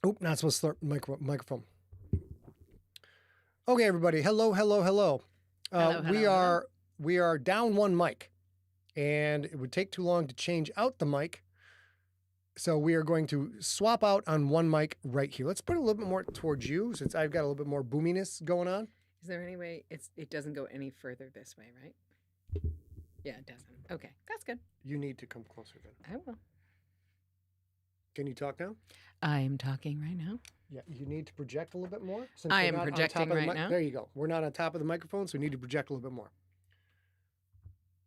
Oh, not supposed to start microphone. Okay, everybody. Hello. Hello. We are down one mic, and it would take too long to change out the mic. So we are going to swap out on one mic right here. Let's put it a little bit more towards you, since I've got a little bit more boominess going on. Is there any way it doesn't go any further this way, right? Yeah, it doesn't. Okay, that's good. You need to come closer then. I will. Can you talk now? I am talking right now. Yeah, you need to project a little bit more. I am projecting right now. There you go. We're not on top of the microphone, so we need to project a little bit more.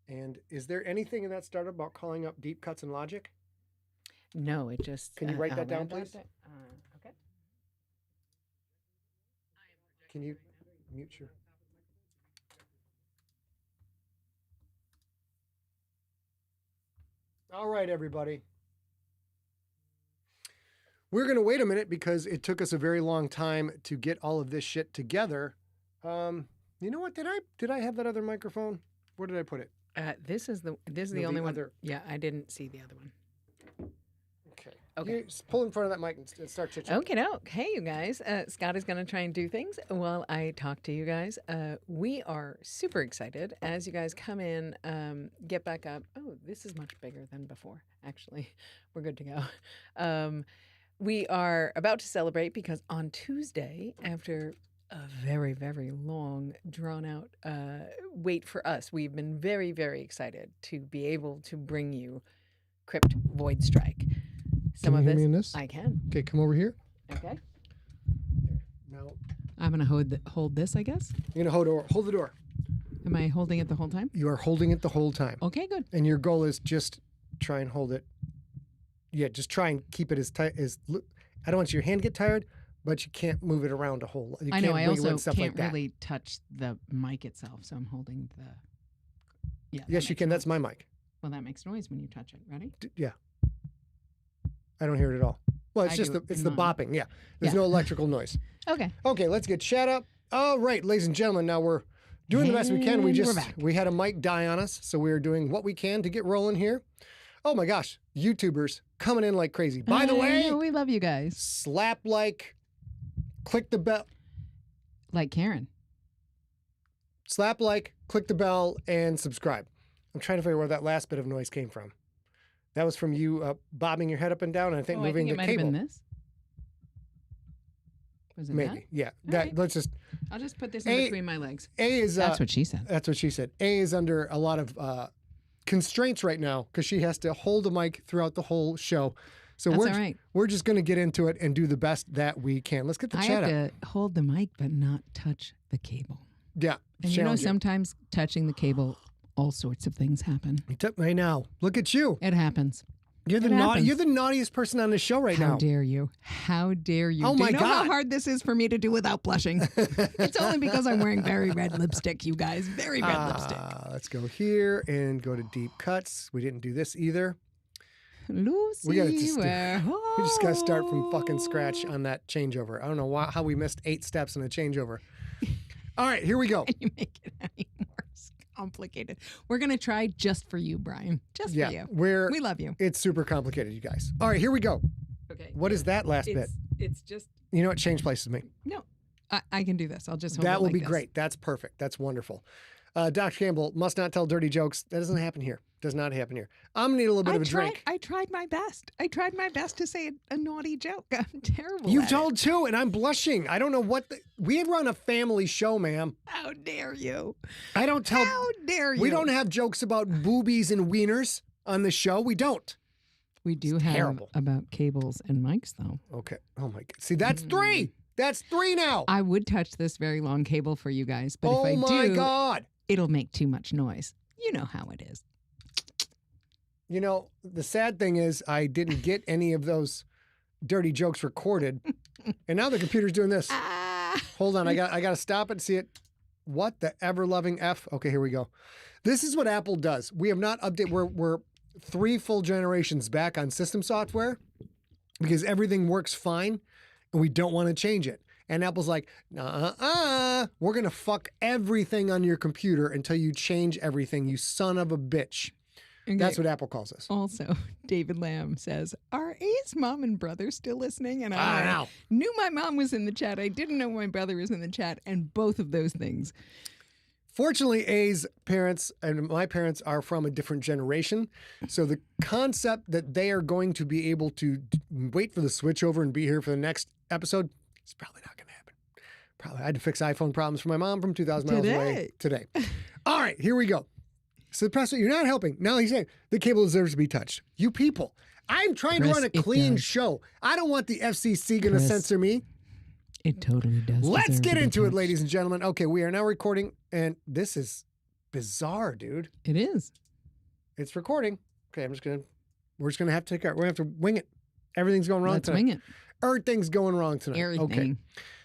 And is there anything in that startup about calling up deep cuts and logic? No, it just... Can you write that down, please? Okay. Can you mute your... All right, everybody. We're going to wait a minute because it took us a very long time to get all of this shit together. You know what? Did I have that other microphone? Where did I put it? This is the only one. Yeah, I didn't see the other one. Okay. You just pull in front of that mic and start chit-chatting. Okay, no. Hey, you guys. Scott is going to try and do things while I talk to you guys. We are super excited as you guys come in, get back up. Oh, this is much bigger than before, actually. We're good to go. We are about to celebrate because on Tuesday, after a very, very long, drawn-out wait for us, we've been very, very excited to be able to bring you Crypt VOIDSTRIKE. Can you hear me in this? I can. Okay, come over here. Okay. There. Now, I'm going to hold this, I guess. You're going to hold the door. Am I holding it the whole time? You are holding it the whole time. Okay, good. And your goal is just try and hold it. Yeah, just try and keep it as tight as... I don't want your hand to get tired, but you can't move it around a whole lot. I know, I also can't really touch the mic itself, so I'm holding the... Yeah. Yes, you can. That's my mic. Well, that makes noise when you touch it. Ready? Yeah. I don't hear it at all. Well, it's just the bopping. Yeah. There's no electrical noise. Okay. Okay, let's get chat up. All right, ladies and gentlemen, now we're doing the best we can. We had a mic die on us, so we're doing what we can to get rolling here. Oh my gosh, YouTubers coming in like crazy. By the way, we love you guys. Slap like, click the bell. Like Karen. Slap like, click the bell, and subscribe. I'm trying to figure out where that last bit of noise came from. That was from you bobbing your head up and down, and I think moving the cable. Might have been this. Was it maybe? That? Yeah. Right. Let's just. I'll just put this in between my legs. That's what she said. That's what she said. A is under a lot of constraints right now because she has to hold the mic throughout the whole show. So we're just going to get into it and do the best that we can. Let's get the chat up. I have to hold the mic but not touch the cable. Yeah. And you know, sometimes touching the cable, all sorts of things happen. Right now, look at you. It happens. You're the naughtiest person on the show right now. How dare you? How dare you? Oh my God. Do you know how hard this is for me to do without blushing? It's only because I'm wearing very red lipstick, you guys. Very red lipstick. Let's go here and go to deep cuts. We didn't do this either. Lucy, we just got to start from fucking scratch on that changeover. I don't know how we missed 8 steps in a changeover. All right, here we go. Can you make it any more complicated? We're going to try just for you, Brian. Just for you. We love you. It's super complicated, you guys. All right, here we go. Okay. What is that last bit? It's just... You know what? Change places me. No, I can do this. I'll just hold that it will like be this. Great. That's perfect. That's wonderful. Dr. Campbell must not tell dirty jokes. That doesn't happen here. Does not happen here. I'm going to need a little bit of a drink. I tried my best. I tried my best to say a naughty joke. I'm terrible. You've told too, and I'm blushing. I don't know what we run a family show, ma'am. How dare you? I don't tell. How dare you? We don't have jokes about boobies and wieners on the show. We don't. We do have about cables and mics, though. Okay. Oh my God. See, that's 3. That's 3 now. I would touch this very long cable for you guys, but if I do, oh my God, it'll make too much noise. You know how it is. You know, the sad thing is I didn't get any of those dirty jokes recorded. And now the computer's doing this. Hold on. I got to stop it and see it. What the ever-loving F? Okay, here we go. This is what Apple does. We have not updated. We're 3 full generations back on system software because everything works fine and we don't want to change it. And Apple's like, we're going to fuck everything on your computer until you change everything, you son of a bitch. Okay. That's what Apple calls us. Also, David Lamb says, "Are A's mom and brother still listening?" And I I know. knew my mom was in the chat. I didn't know my brother was in the chat, and both of those things. Fortunately, A's parents and my parents are from a different generation. So the concept that they are going to be able to wait for the switchover and be here for the next episode is probably not going to happen. Probably I had to fix iPhone problems for my mom from 2,000 miles away today. All right, here we go. So the press, you're not helping. Now he's saying the cable deserves to be touched. You people, I'm trying to Chris, run a it clean does. show. I don't want the FCC going to Chris, censor me. It totally does. Let's deserve get to be into it, touched. ladies and gentlemen. Okay, we are now recording, and this is bizarre, dude. It is. It's recording. Okay, we're just gonna have to we're gonna have to wing it. Everything's going wrong Let's tonight. wing it. Everything's going wrong tonight. Everything. Okay.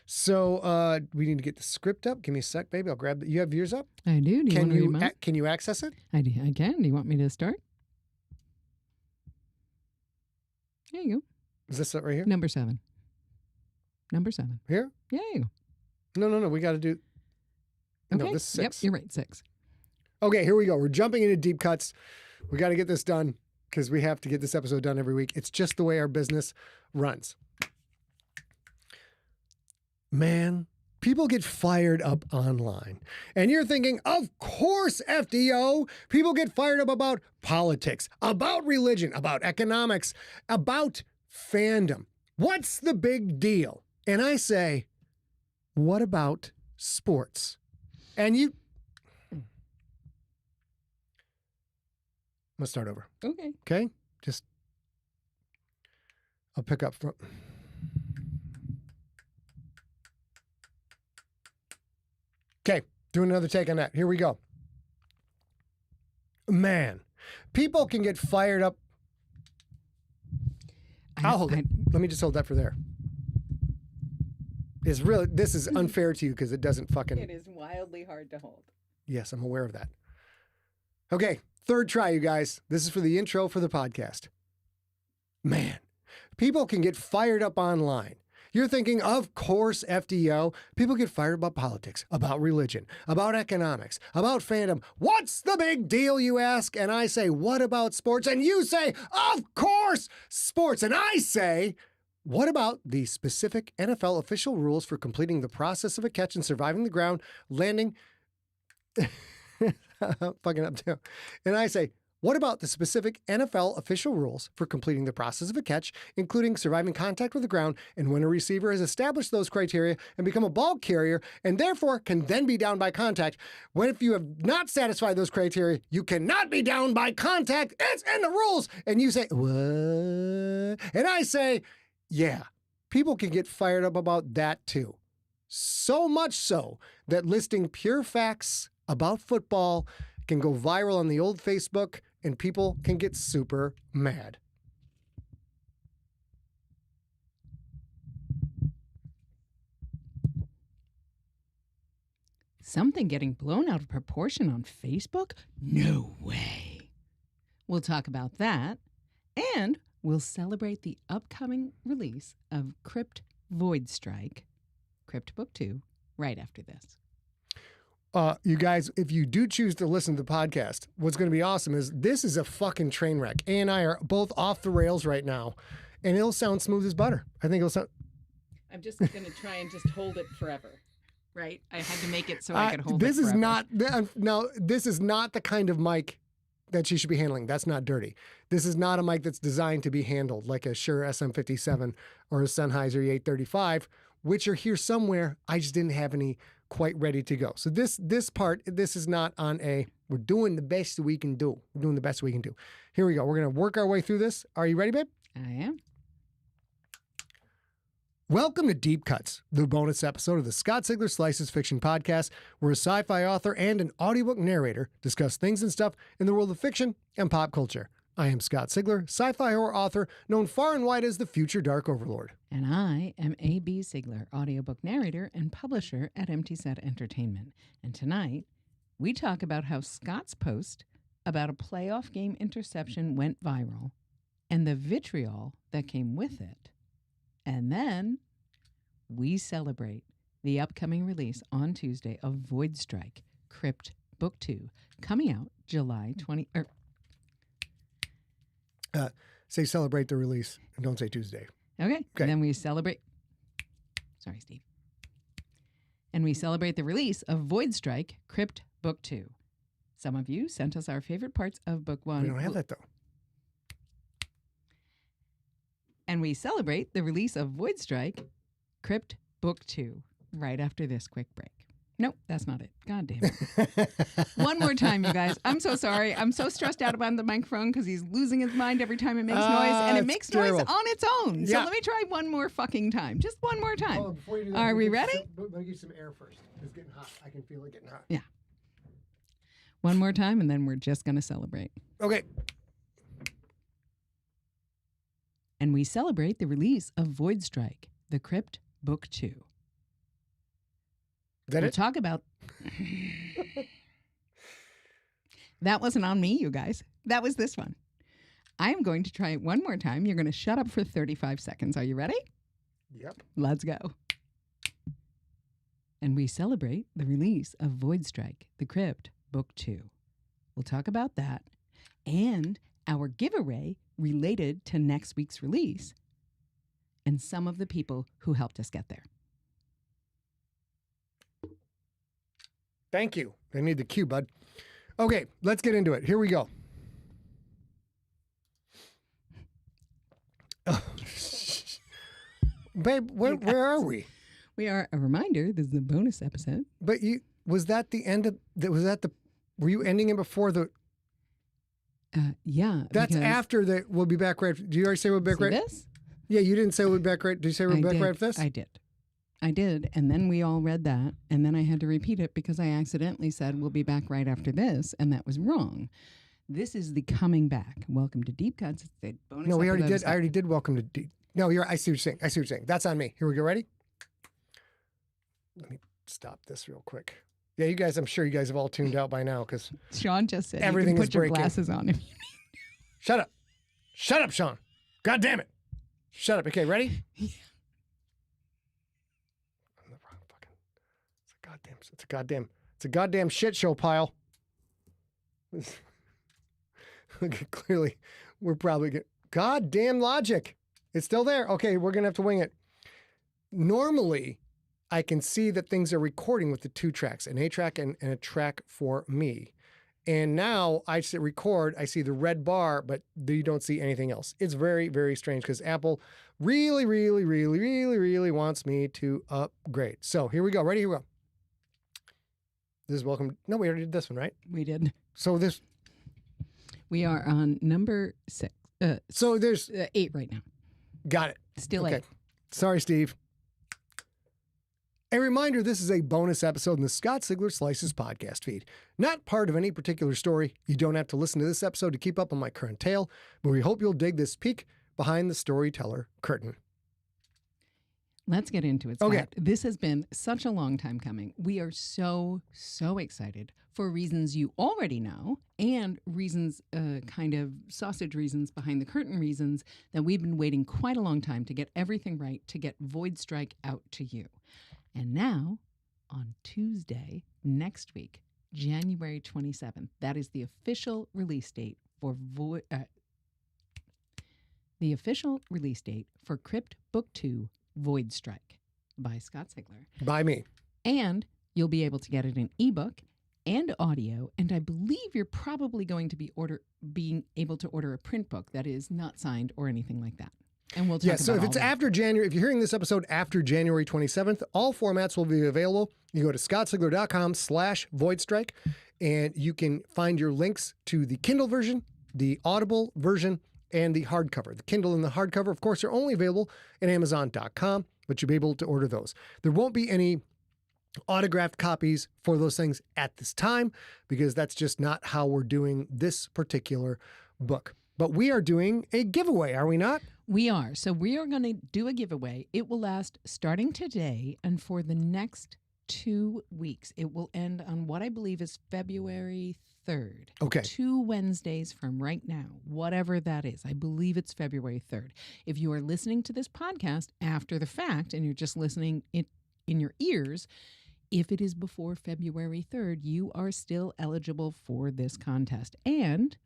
So we need to get the script up. Give me a sec, baby. I'll grab you have yours up? I do. Do you want to read mine? Can you access it? I can. Do you want me to start? There you go. Is this it right here? Number 7. Number 7. Here? Yeah, there you go. No. We got to do. Okay. No, this is 6. Yep, you're right. 6. Okay, here we go. We're jumping into deep cuts. We got to get this done because we have to get this episode done every week. It's just the way our business runs. Man, people get fired up online. And you're thinking, of course, FDO. People get fired up about politics, about religion, about economics, about fandom. What's the big deal? And I say, what about sports? And you... Let's start over. Okay. Okay? Just... I'll pick up from... Okay, doing another take on that. Here we go. Man, people can get fired up. I'll hold it. Let me just hold that for there. This is unfair to you because it doesn't fucking... It is wildly hard to hold. Yes, I'm aware of that. Okay, third try, you guys. This is for the intro for the podcast. Man, people can get fired up online. You're thinking, of course, FDO. People get fired about politics, about religion, about economics, about fandom. What's the big deal, you ask? And I say, what about sports? And you say, of course, sports. And I say, what about the specific NFL official rules for completing the process of a catch and surviving the ground, landing... fucking up too. And I say, what about the specific NFL official rules for completing the process of a catch, including surviving contact with the ground, and when a receiver has established those criteria and become a ball carrier and therefore can then be downed by contact? When if you have not satisfied those criteria, you cannot be downed by contact. It's in the rules. And you say, what? And I say, yeah, people can get fired up about that too. So much so that listing pure facts about football can go viral on the old Facebook and people can get super mad. Something getting blown out of proportion on Facebook? No way. We'll talk about that, and we'll celebrate the upcoming release of Crypt VOIDSTRIKE, Crypt Book II, right after this. You guys, if you do choose to listen to the podcast, what's going to be awesome is this is a fucking train wreck. A and I are both off the rails right now, and it'll sound smooth as butter. I think it'll sound... I'm just going to try and just hold it forever, right? I had to make it so I could hold this it forever. This is not the kind of mic that she should be handling. That's not dirty. This is not a mic that's designed to be handled like a Shure SM57 or a Sennheiser E835, which are here somewhere. I just didn't have any quite ready to go. So this is not on a, we're doing the best we can do. We're doing the best we can do. Here we go. We're going to work our way through this. Are you ready, babe? I am. Welcome to Deep Cuts, the bonus episode of the Scott Sigler Slices Fiction Podcast, where a sci-fi author and an audiobook narrator discuss things and stuff in the world of fiction and pop culture. I am Scott Sigler, sci-fi horror author, known far and wide as the future Dark Overlord. And I am A.B. Sigler, audiobook narrator and publisher at Empty Set Entertainment. And tonight, we talk about how Scott's post about a playoff game interception went viral and the vitriol that came with it. And then we celebrate the upcoming release on Tuesday of VOIDSTRIKE, Crypt Book II, coming out July 20... Say celebrate the release and don't say Tuesday. Okay. Okay. And then we celebrate. Sorry, Steve. And we celebrate the release of VOIDSTRIKE, Crypt Book II. Some of you sent us our favorite parts of Book One. We don't have that though. And we celebrate the release of VOIDSTRIKE, Crypt Book II, right after this quick break. Nope, that's not it. God damn it. One more time, you guys. I'm so sorry. I'm so stressed out about the microphone because he's losing his mind every time it makes noise. And it makes noise on its own. So Yeah. let me try one more fucking time. Just one more time. Oh, before you do that, Are we ready? Let me give you some air first. It's getting hot. I can feel it getting hot. Yeah. One more time, and then we're just going to celebrate. Okay. And we celebrate the release of VOIDSTRIKE, the Crypt Book II. Is that We'll it? talk about... That wasn't on me, you guys. That was this one. I am going to try it one more time. You're going to shut up for 35 seconds. Are you ready? Yep. Let's go. And we celebrate the release of VOIDSTRIKE, the Crypt Book II. We'll talk about that and our giveaway related to next week's release and some of the people who helped us get there. Thank you. I need the cue, bud. Okay, let's get into it. Here we go. Oh. Babe, where are we? We are a reminder. This is a bonus episode. But was that the end of were you ending it before the? Yeah. That's because- after the. We'll be back right. Do you already say we'll be back See right? this? Yeah, you didn't say we'll be back right. Did you say we'll be back right after this? I did. And then we all read that. And then I had to repeat it because I accidentally said we'll be back right after this. And that was wrong. This is the coming back. Welcome to Deep Cuts. It's the bonus No, we already episode did. of I already did. Welcome to D. No, I see what you're saying. That's on me. Here we go. Ready? Let me stop this real quick. Yeah, you guys. I'm sure you guys have all tuned out by now because Sean just said everything you is can put your breaking. glasses on if you Shut up. Shut up, Sean. God damn it. Shut up. Okay, ready? Yeah. I'm the wrong fucking. It's a goddamn shit show pile. Clearly, we're probably getting goddamn logic. It's still there. Okay, we're gonna have to wing it. Normally, I can see that things are recording with the two tracks, an A track and a track for me. And now I sit record, I see the red bar, but you don't see anything else. It's very, very strange because Apple really, really, really, really, really wants me to upgrade. So here we go. Ready? Here we go. This is welcome. No, we already did this one, right? We did. So this. We are on number 6. So there's 8 right now. got it. Still Okay. 8. Sorry, Steve. A reminder, this is a bonus episode in the Scott Sigler Slices podcast feed. Not part of any particular story. You don't have to listen to this episode to keep up on my current tale, but we hope you'll dig this peek behind the storyteller curtain. Let's get into it, Scott. Okay. This has been such a long time coming. We are so excited for reasons you already know and reasons, kind of sausage reasons, behind the curtain reasons that we've been waiting quite a long time to get everything right, to get VOIDSTRIKE out to you. And now, on Tuesday, next week, January 27th, that is the official release date for Crypt Book II, VOIDSTRIKE by Scott Sigler. By me. And you'll be able to get it in ebook and audio. And I believe you're probably going to be being able to order a print book that is not signed or anything like that. And we'll talk Yeah, about so if all it's that. after January, if you're hearing this episode after January 27th, all formats will be available. You go to scottsigler.com/VOIDSTRIKE and you can find your links to the Kindle version, the Audible version, and the hardcover. The Kindle and the hardcover, of course, are only available at Amazon.com, but you'll be able to order those. There won't be any autographed copies for those things at this time because that's just not how we're doing this particular book. But we are doing a giveaway, are we not? We are. So we are going to do a giveaway. It will last starting today and for the next 2 weeks. It will end on what I believe is February 3rd. Okay. 2 Wednesdays from right now, whatever that is. I believe it's February 3rd. If you are listening to this podcast after the fact and you're just listening in your ears, if it is before February 3rd, you are still eligible for this contest. And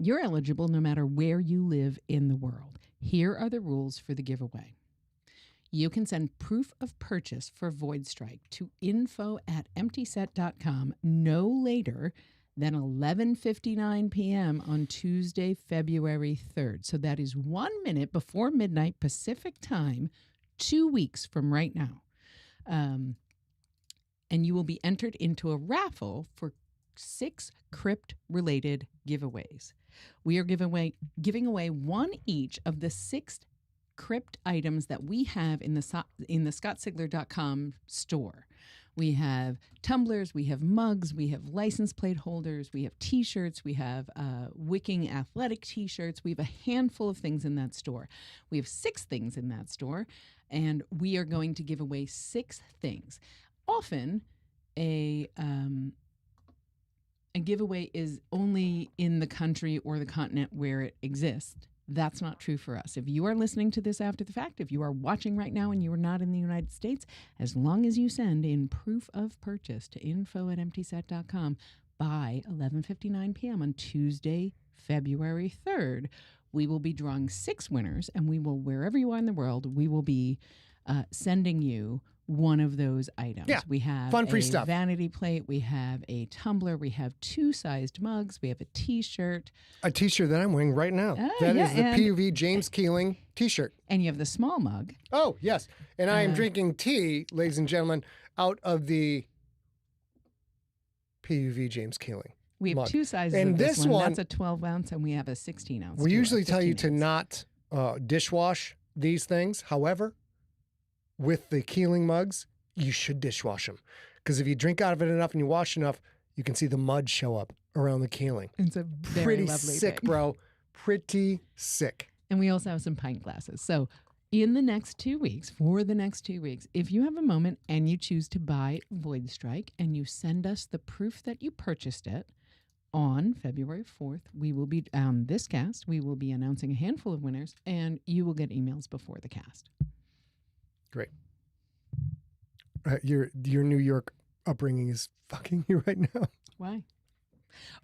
You're eligible no matter where you live in the world. Here are the rules for the giveaway. You can send proof of purchase for VOIDSTRIKE to info@emptyset.com no later than 11:59 p.m. on Tuesday, February 3rd. So that is 1 minute before midnight Pacific time, 2 weeks from right now. And you will be entered into a raffle for 6 crypt-related giveaways. We are giving away one each of the 6 crypt items that we have in the scottsigler.com store. We have tumblers, we have mugs, we have license plate holders, we have T-shirts, we have wicking athletic T-shirts. We have a handful of things in that store. We have 6 things in that store, and we are going to give away 6 things. Often, a giveaway is only in the country or the continent where it exists. That's not true for us. If you are listening to this after the fact, if you are watching right now and you are not in the United States, as long as you send in proof of purchase to info@emptyset.com by 11:59 p.m. on Tuesday, February 3rd, we will be drawing 6 winners, and we will, wherever you are in the world, we will be sending you one of those items. Yeah, we have fun, free a stuff. vanity plate, we have a tumbler, we have 2 sized mugs, we have a T-shirt. A T-shirt that I'm wearing right now. That yeah, is the and- PUV James Keeling T-shirt. And you have the small mug. Oh, yes. And I am drinking tea, ladies and gentlemen, out of the PUV James Keeling. We have mug. 2 sizes And of this this one. one- That's a 12 ounce, and we have a 16 ounce. We too, usually a tell you 15 to ounce. not dishwash these things. However, with the Keeling mugs, you should dishwash them. Because if you drink out of it enough and you wash enough, you can see the mud show up around the Keeling. It's a very Pretty lovely sick, thing. bro. Pretty sick. And we also have some pint glasses. So in the next 2 weeks, for the next 2 weeks, if you have a moment and you choose to buy VOIDSTRIKE and you send us the proof that you purchased it, on February 4th, we will be, this cast, we will be announcing a handful of winners, and you will get emails before the cast. Great. Your New York upbringing is fucking you right now. Why?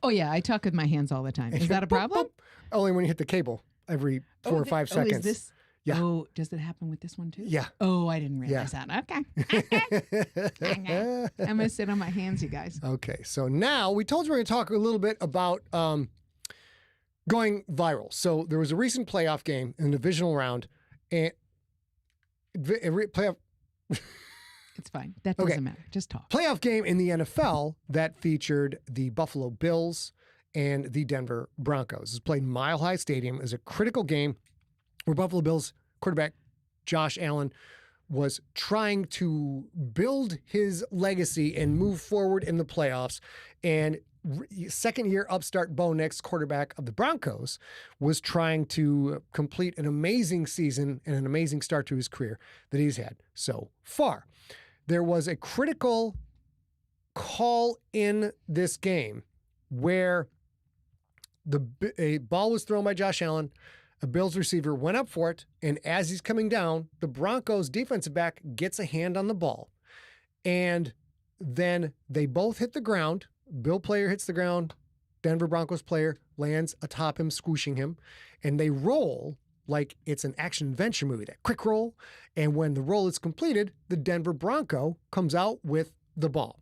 Oh, yeah, I talk with my hands all the time. Is that a problem? Only when you hit the cable every 4 or 5 seconds. Is this? Yeah. Oh, does it happen with this one too? Yeah. Oh, I didn't realize that. Okay. I'm going to sit on my hands, you guys. Okay, so now we told you we're going to talk a little bit about going viral. So there was a recent playoff game in the divisional round, and playoff It's fine. That doesn't matter. Just talk. playoff game in the NFL that featured the Buffalo Bills and the Denver Broncos. It was played in Mile High Stadium. It was a critical game where Buffalo Bills quarterback Josh Allen was trying to build his legacy and move forward in the playoffs. And second-year upstart Bo Nix, quarterback of the Broncos, was trying to complete an amazing season and an amazing start to his career that he's had so far. There was a critical call in this game where a ball was thrown by Josh Allen. A Bills receiver went up for it, and as he's coming down, the Broncos defensive back gets a hand on the ball. And then they both hit the ground. Bill player hits the ground. Denver Broncos player lands atop him, squishing him. And they roll like it's an action-adventure movie, that quick roll. And when the roll is completed, the Denver Bronco comes out with the ball.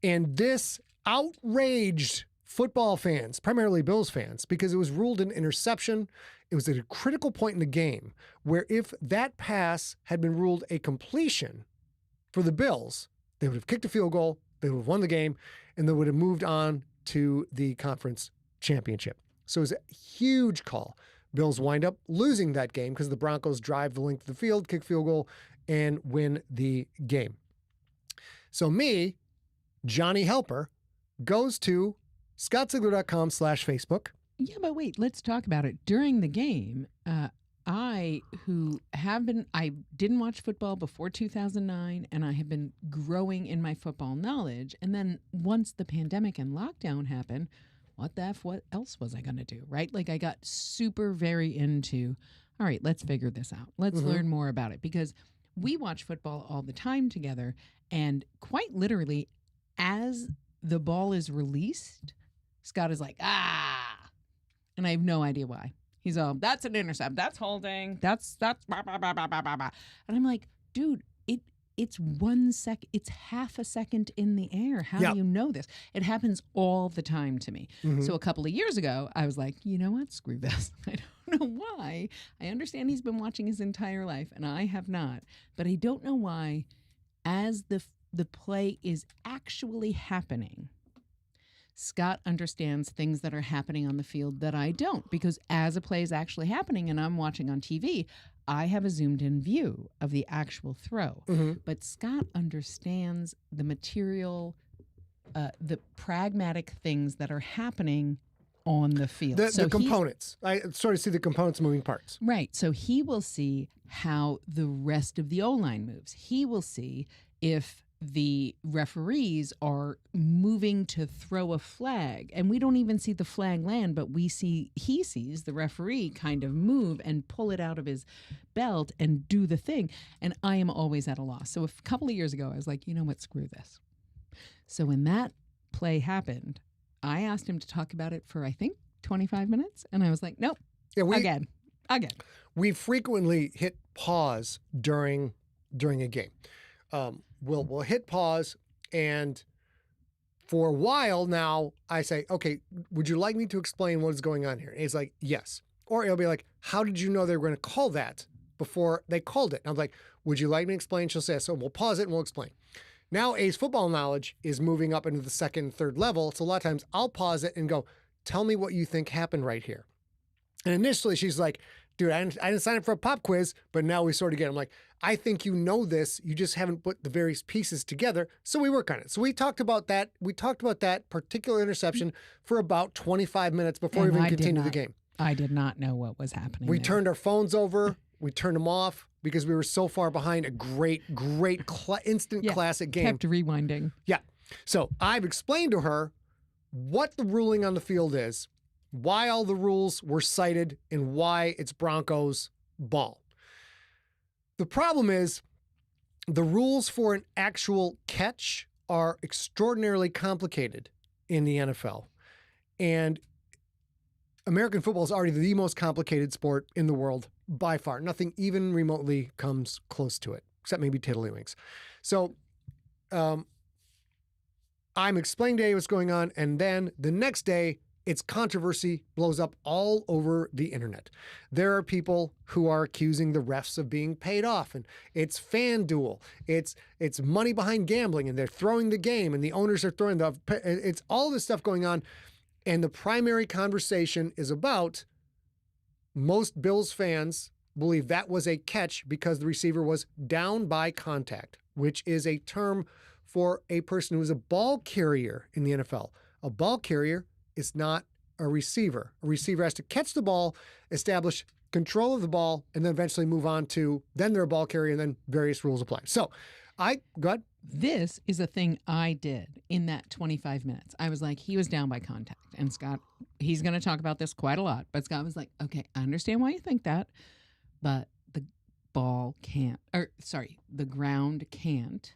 And this outraged football fans, primarily Bills fans, because it was ruled an interception. It was at a critical point in the game where if that pass had been ruled a completion for the Bills, they would have kicked a field goal, they would have won the game, and they would have moved on to the conference championship. So it was a huge call. Bills wind up losing that game because the Broncos drive the length of the field, kick field goal, and win the game. So me, Johnny Helper, goes to scottsigler.com/Facebook. Yeah, but wait, let's talk about it. During the game, I didn't watch football before 2009, and I have been growing in my football knowledge. And then once the pandemic and lockdown happened, what else was I going to do, right? Like I got super very into, all right, let's figure this out. Let's learn more about it, because we watch football all the time together, and quite literally, as the ball is released, Scott is like, And I have no idea why. He's all, that's an intercept. That's holding. That's blah, blah, blah, blah, blah, blah, blah. And I'm like, dude, it's 1 second. It's half a second in the air. How do you know this? It happens all the time to me. So a couple of years ago, I was like, you know what? Screw this. I don't know why. I understand he's been watching his entire life, and I have not. But I don't know why, as the play is actually happening, Scott understands things that are happening on the field that I don't, because as a play is actually happening and I'm watching on TV, I have a zoomed in view of the actual throw. But Scott understands the material, the pragmatic things that are happening on the field. The components. I sort of see the components, moving parts. Right. So he will see how the rest of the O-line moves. He will see if the referees are moving to throw a flag, and we don't even see the flag land, but he sees the referee kind of move and pull it out of his belt and do the thing. And I am always at a loss. So a couple of years ago, I was like, you know what, screw this. So when that play happened, I asked him to talk about it for, I think, 25 minutes. And I was like, nope, again. We frequently hit pause during a game. We'll hit pause, and for a while now, I say, okay, would you like me to explain what is going on here? And he's like, yes. Or he'll be like, how did you know they were going to call that before they called it? And I'm like, would you like me to explain? She'll say, so we'll pause it and we'll explain. Now A's football knowledge is moving up into the second and third level. So a lot of times I'll pause it and go, tell me what you think happened right here. And initially she's like, dude, I didn't sign up for a pop quiz, but now we sort of get it. I'm like, I think you know this. You just haven't put the various pieces together. So we work on it. So we talked about that. We talked about that particular interception for about 25 minutes before we even continued the game. I did not know what was happening. We turned our phones over. We turned them off because we were so far behind a great instant classic game. Kept rewinding. Yeah. So I've explained to her what the ruling on the field is, why all the rules were cited, and why it's Broncos ball. The problem is the rules for an actual catch are extraordinarily complicated in the NFL. And American football is already the most complicated sport in the world by far. Nothing even remotely comes close to it, except maybe tiddlywinks. So I'm explaining to you what's going on, and then the next day, its controversy blows up all over the internet. There are people who are accusing the refs of being paid off, and it's FanDuel. It's money behind gambling, and they're throwing the game, and the owners are throwing it's all this stuff going on. And the primary conversation is about most Bills fans believe that was a catch because the receiver was down by contact, which is a term for a person who is a ball carrier in the NFL. A ball carrier is not a receiver. A receiver has to catch the ball, establish control of the ball, and then eventually move on to, then they're a ball carrier, and then various rules apply. So go ahead. This is a thing I did in that 25 minutes. I was like, he was down by contact. And Scott, he's going to talk about this quite a lot, but Scott was like, okay, I understand why you think that, but the ground can't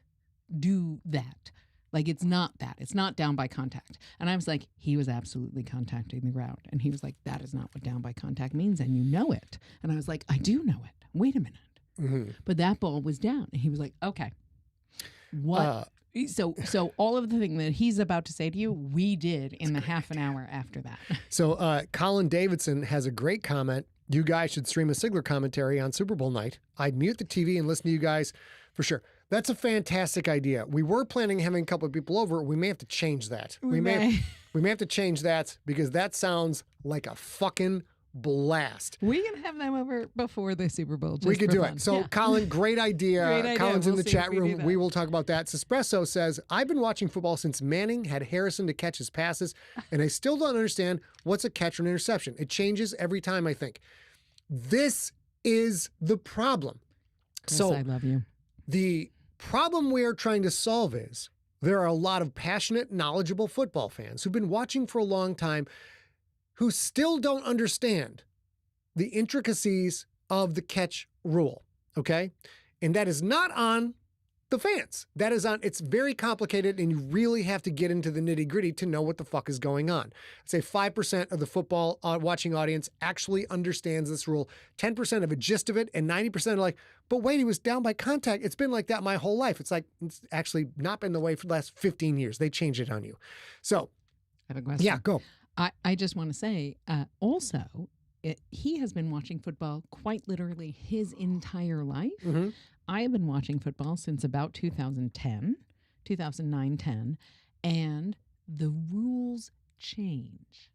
do that. Like, it's not that. It's not down by contact. And I was like, he was absolutely contacting the ground. And he was like, that is not what down by contact means, and you know it. And I was like, I do know it. Wait a minute. Mm-hmm. But that ball was down. And he was like, okay. What? So all of the thing that he's about to say to you, we did in the half an hour after that. So Colin Davidson has a great comment. You guys should stream a Sigler commentary on Super Bowl night. I'd mute the TV and listen to you guys for sure. That's a fantastic idea. We were planning on having a couple of people over. We may have to change that. We may have to change that because that sounds like a fucking blast. We can have them over before the Super Bowl. We could do it. So, Colin, great idea. Colin's in the chat room. We will talk about that. Espresso says, I've been watching football since Manning had Harrison to catch his passes, and I still don't understand what's a catch or an interception. It changes every time, I think. This is the problem. Chris, so, I love you. The problem we are trying to solve is there are a lot of passionate, knowledgeable football fans who've been watching for a long time who still don't understand the intricacies of the catch rule, okay? And that is not on the fans. That is on, it's very complicated, and you really have to get into the nitty gritty to know what the fuck is going on. I'd say 5% of the football watching audience actually understands this rule, 10% of a gist of it, and 90% are like, but wait, he was down by contact. It's been like that my whole life. It's like, it's actually not been the way for the last 15 years. They changed it on you. So, I have a question. yeah, go. I just want to say, also, he has been watching football quite literally his entire life. Mm-hmm. I have been watching football since about 2009, 10, and the rules change.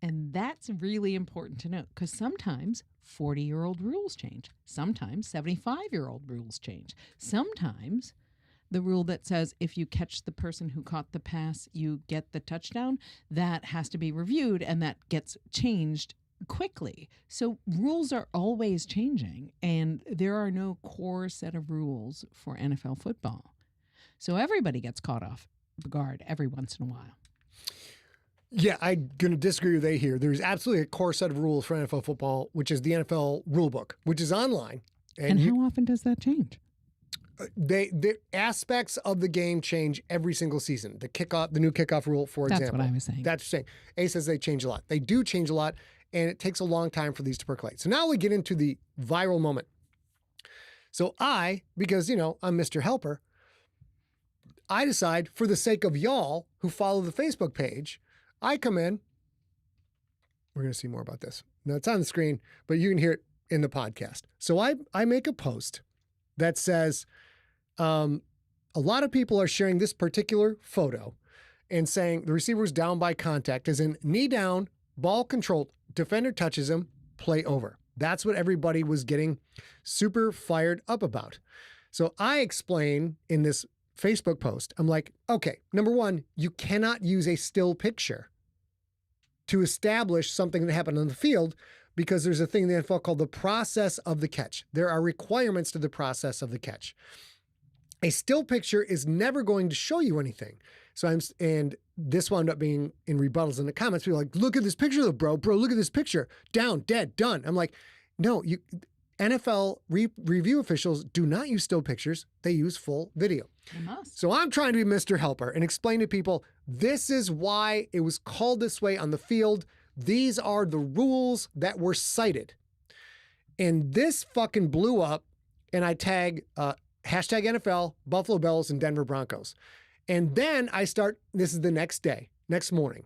And that's really important to note, because sometimes 40-year-old rules change. Sometimes 75-year-old rules change. Sometimes the rule that says if you catch the person who caught the pass, you get the touchdown, that has to be reviewed, and that gets changed quickly. So rules are always changing, and there are no core set of rules for NFL football. So everybody gets caught off guard every once in a while. Yeah, I'm going to disagree with A here. There's absolutely a core set of rules for NFL football, which is the NFL rule book, which is online. And how often does that change? The aspects of the game change every single season. The new kickoff rule, for example. That's what I was saying. That's what I'm saying. A says they change a lot. They do change a lot, and it takes a long time for these to percolate. So now we get into the viral moment. So because, I'm Mr. Helper, I decide, for the sake of y'all who follow the Facebook page, I come in. We're going to see more about this. Now, it's on the screen, but you can hear it in the podcast. So I make a post that says, a lot of people are sharing this particular photo and saying the receiver was down by contact, as in knee down, ball controlled, defender touches him, play over. That's what everybody was getting super fired up about. So I explain in this Facebook post, I'm like, okay, number one, you cannot use a still picture to establish something that happened on the field, because there's a thing in the NFL called the process of the catch. There are requirements to the process of the catch. A still picture is never going to show you anything. And this wound up being in rebuttals in the comments. People are like, look at this picture, though, bro, look at this picture. Down, dead, done. I'm like, no, NFL review officials do not use still pictures. They use full video. They must. So I'm trying to be Mr. Helper and explain to people, this is why it was called this way on the field. These are the rules that were cited. And this fucking blew up, and I tag hashtag NFL, Buffalo Bills, and Denver Broncos. And then this is the next morning.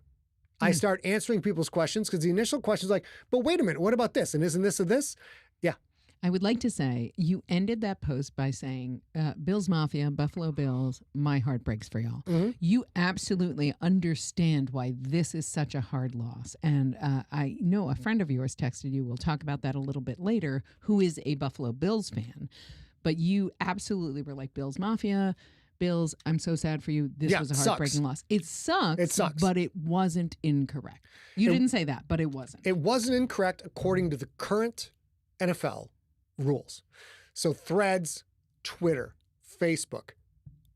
I start answering people's questions, because the initial question is like, but wait a minute, what about this? And isn't this or this? Yeah. I would like to say you ended that post by saying, Bills Mafia, Buffalo Bills, my heart breaks for y'all. Mm-hmm. You absolutely understand why this is such a hard loss. And I know a friend of yours texted you, we'll talk about that a little bit later, who is a Buffalo Bills fan. But you absolutely were like, Bills Mafia, Bills, I'm so sad for you. This was a heartbreaking loss. It sucks, but it wasn't incorrect. You didn't say that, but it wasn't. It wasn't incorrect according to the current NFL rules. So Threads, Twitter, Facebook,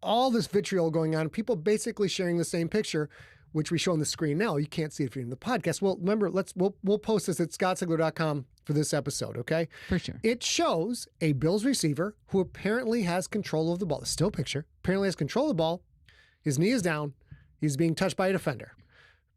all this vitriol going on, people basically sharing the same picture, which we show on the screen now. You can't see it if you're in the podcast. Well, remember, we'll post this at scottsigler.com for this episode, okay? For sure. It shows a Bills receiver who apparently has control of the ball. The still picture, apparently has control of the ball. His knee is down. He's being touched by a defender.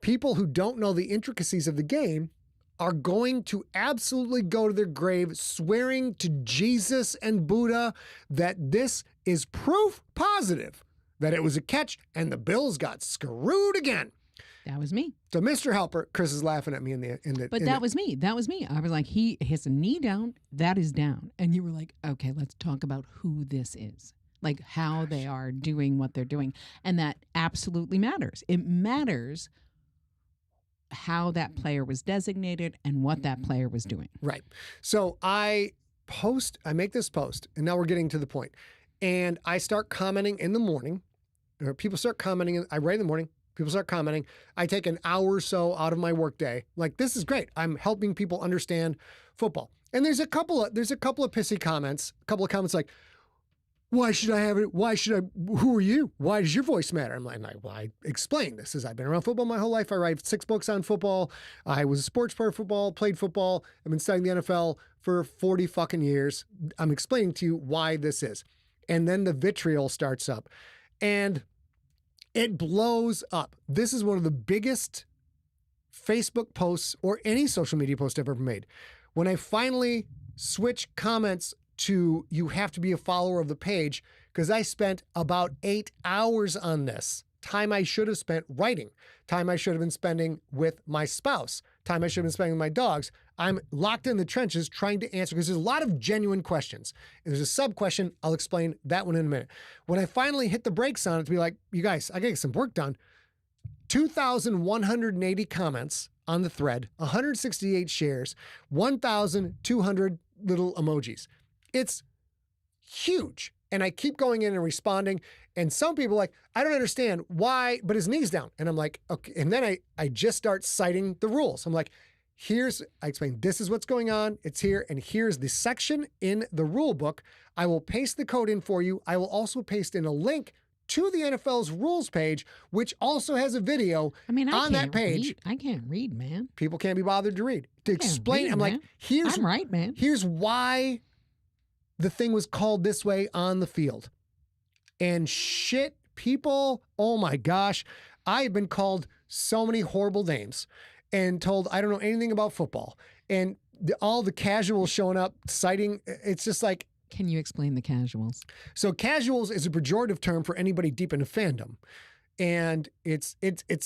People who don't know the intricacies of the game are going to absolutely go to their grave swearing to Jesus and Buddha that this is proof positive that it was a catch and the Bills got screwed again. That was me. So Mr. Helper, Chris is laughing at me in the. But that was me. That was me. I was like, he has a knee down. That is down. And you were like, okay, let's talk about who this is. Like how they are doing what they're doing. And that absolutely matters. It matters how that player was designated and what that player was doing. Right. So I make this post, and now we're getting to the point. And I start commenting in the morning, or people start commenting. I write in the morning, people start commenting. I take an hour or so out of my workday. Like, this is great. I'm helping people understand football. And there's a couple of pissy comments, a couple of comments like, why should I have it? Who are you? Why does your voice matter? I'm like, well, I explain this. I've been around football my whole life. I write 6 books on football. I was a sports player of football, played football. I've been studying the NFL for 40 fucking years. I'm explaining to you why this is. and then the vitriol starts up. And it blows up. This is one of the biggest Facebook posts or any social media post I've ever made. When I finally switch comments to you have to be a follower of the page, because I spent about 8 hours on this. Time I should have spent writing, time I should have been spending with my spouse, time I should have been spending with my dogs. I'm locked in the trenches trying to answer, because there's a lot of genuine questions. And there's a sub question. I'll explain that one in a minute. When I finally hit the brakes on it to be like, you guys, I gotta get some work done. 2,180 comments on the thread, 168 shares, 1,200 little emojis. It's huge. And I keep going in and responding. And some people are like, I don't understand why, but his knee's down. And I'm like, okay. And then I just start citing the rules. I'm like, I explain, this is what's going on. It's here. And here's the section in the rule book. I will paste the code in for you. I will also paste in a link to the NFL's rules page, which also has a video on that page. I can't read, man. People can't be bothered to read. To explain, I'm like, I'm right, man. Here's why the thing was called this way on the field. And shit, people, oh my gosh, I have been called so many horrible names and told I don't know anything about football. And all the casuals showing up citing, it's just like. Can you explain the casuals? So casuals is a pejorative term for anybody deep into fandom. And it's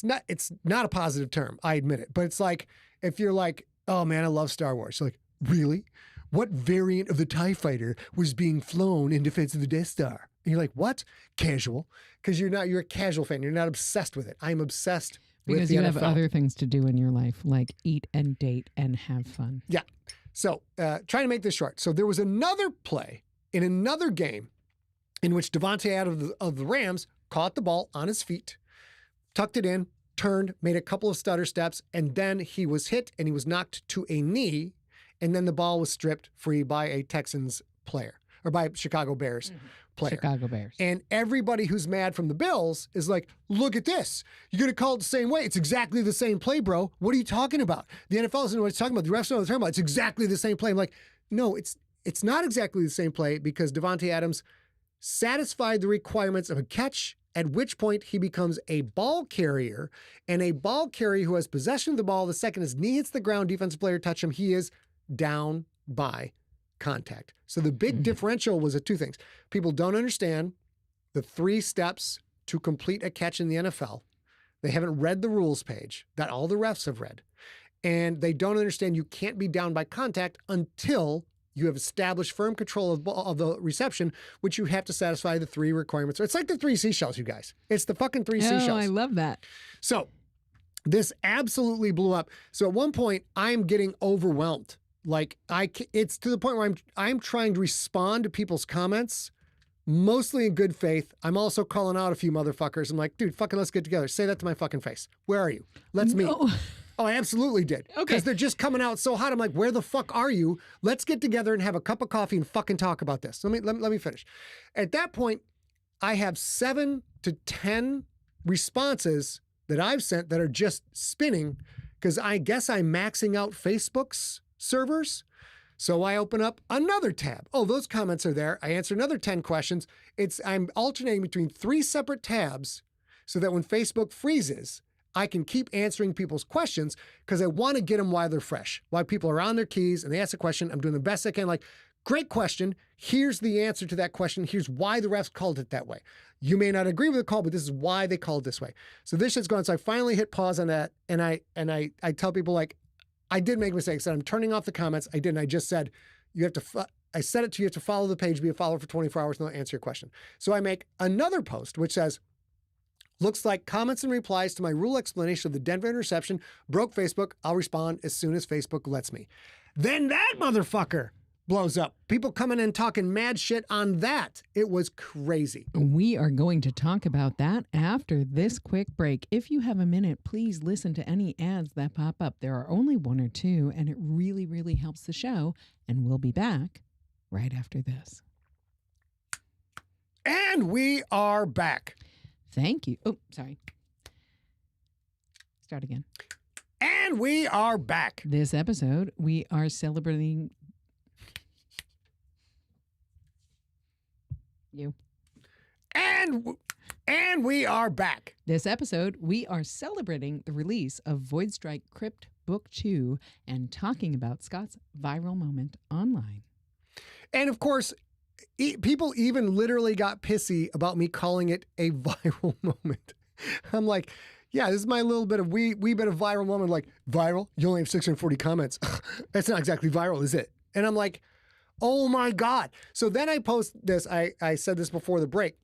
not a positive term, I admit it. But it's like, if you're like, oh man, I love Star Wars. You're like, really? What variant of the TIE fighter was being flown in defense of the Death Star? And you're like, what? Casual. Because you're a casual fan. You're not obsessed with it. I'm obsessed with the NFL. Because you have other things to do in your life, like eat and date and have fun. Yeah. So trying to make this short. So there was another play in another game in which Devontae Adams of the Rams caught the ball on his feet, tucked it in, turned, made a couple of stutter steps, and then he was hit and he was knocked to a knee. And then the ball was stripped free by a Texans player or by Chicago Bears player. Chicago Bears. And everybody who's mad from the Bills is like, look at this. You're going to call it the same way. It's exactly the same play, bro. What are you talking about? The NFL doesn't know what it's talking about. The refs don't know what it's talking about. It's exactly the same play. I'm like, no, it's not exactly the same play because Devontae Adams satisfied the requirements of a catch, at which point he becomes a ball carrier, and a ball carrier who has possession of the ball the second his knee hits the ground, defensive player touch him, he is down by contact. So the big differential was two things. People don't understand the 3 steps to complete a catch in the NFL. They haven't read the rules page that all the refs have read. And they don't understand you can't be down by contact until you have established firm control of the reception, which you have to satisfy the 3 requirements. It's like the 3 seashells, you guys. It's the fucking 3 seashells. Oh, I love that. So this absolutely blew up. So at one point, I'm getting overwhelmed. Like it's to the point where I'm trying to respond to people's comments, mostly in good faith. I'm also calling out a few motherfuckers. I'm like, dude, fucking let's get together. Say that to my fucking face. Where are you? Let's meet. Oh, I absolutely did. Okay. Because they're just coming out so hot. I'm like, where the fuck are you? Let's get together and have a cup of coffee and fucking talk about this. Let me finish. At that point, I have 7 to 10 responses that I've sent that are just spinning because I guess I'm maxing out Facebook's servers. So I open up another tab. Oh, those comments are there. I answer another 10 questions. I'm alternating between 3 separate tabs so that when Facebook freezes, I can keep answering people's questions because I want to get them while they're fresh. While people are on their keys and they ask a question, I'm doing the best I can. Like, great question. Here's the answer to that question. Here's why the refs called it that way. You may not agree with the call, but this is why they called it this way. So this shit's going. So I finally hit pause on that. And I tell people like, I did make mistakes. And I'm turning off the comments. I didn't. I just said, I said it to you, have to follow the page, be a follower for 24 hours, and they'll answer your question. So I make another post, which says, looks like comments and replies to my rule explanation of the Denver interception broke Facebook. I'll respond as soon as Facebook lets me. Then that motherfucker blows up. People coming in talking mad shit on that. It was crazy. We are going to talk about that after this quick break. If you have a minute, please listen to any ads that pop up. There are only 1 or 2, and it really, really helps the show. And we'll be back right after this. And we are back. Thank you. Oh, sorry. Start again. And we are back. This episode, we are celebrating... You. And we are back. This episode, we are celebrating the release of VOIDSTRIKE Crypt Book II and talking about Scott's viral moment online. And of course, people even literally got pissy about me calling it a viral moment. I'm like, yeah, this is my little bit of wee bit of viral moment. Like, viral? You only have 640 comments. That's not exactly viral, is it? And I'm like, oh my God. So then I post this. I said this before the break.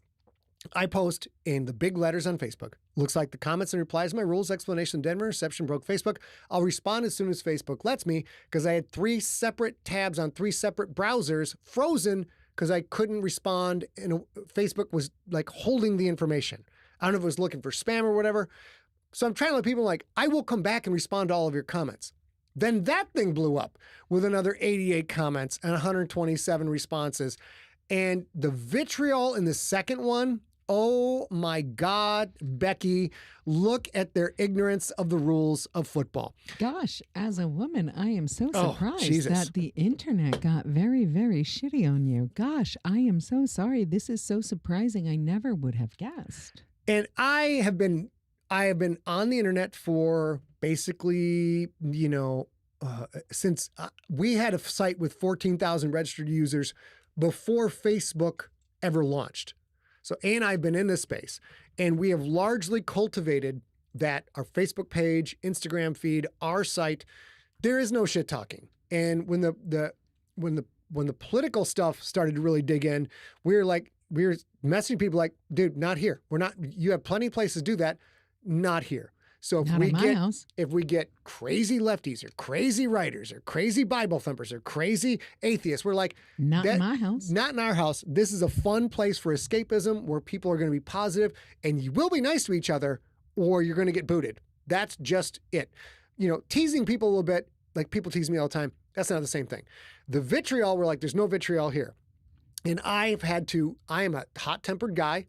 I post in the big letters on Facebook. Looks like the comments and replies to my rules explanation Denver interception broke Facebook. I'll respond as soon as Facebook lets me, because I had 3 separate tabs on 3 separate browsers frozen because I couldn't respond, and Facebook was like holding the information. I don't know if it was looking for spam or whatever. So I'm trying to let people like, I will come back and respond to all of your comments. Then that thing blew up with another 88 comments and 127 responses. And the vitriol in the second one, oh my God, Becky, look at their ignorance of the rules of football. Gosh, as a woman, I am so surprised Jesus. that the internet got very, very shitty on you. Gosh, I am so sorry. This is so surprising. I never would have guessed. And I have been on the internet for basically, since we had a site with 14,000 registered users before Facebook ever launched. So A and I have been in this space, and we have largely cultivated that our Facebook page, Instagram feed, our site, there is no shit talking. And when the political stuff started to really dig in, we were messaging people like, dude, not here. You have plenty of places to do that. Not here. So if we get crazy lefties or crazy writers or crazy Bible thumpers or crazy atheists, we're like, not in my house. Not in our house. This is a fun place for escapism where people are going to be positive, and you will be nice to each other or you're going to get booted. That's just it. Teasing people a little bit, like people tease me all the time. That's not the same thing. The vitriol, we're like, there's no vitriol here. And I am a hot-tempered guy.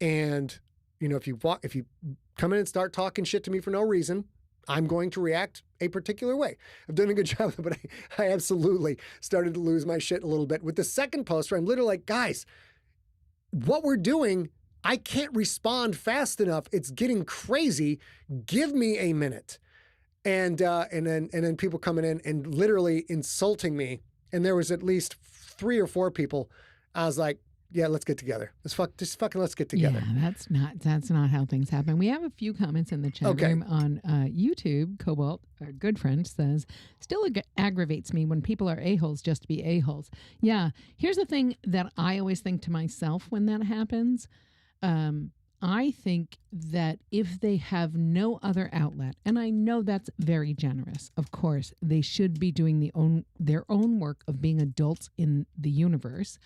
And, if you come in and start talking shit to me for no reason, I'm going to react a particular way. I've done a good job, but I absolutely started to lose my shit a little bit with the second post where I'm literally like, guys, what we're doing, I can't respond fast enough. It's getting crazy. Give me a minute. And then people coming in and literally insulting me. And there was at least 3 or 4 people. I was like, yeah, let's get together. Let's get together. Yeah, that's not how things happen. We have a few comments in the chat room on YouTube. Cobalt, our good friend, says, still aggravates me when people are a-holes just to be a-holes. Yeah, here's the thing that I always think to myself when that happens. I think that if they have no other outlet, and I know that's very generous, of course, they should be doing their own work of being adults in the universe.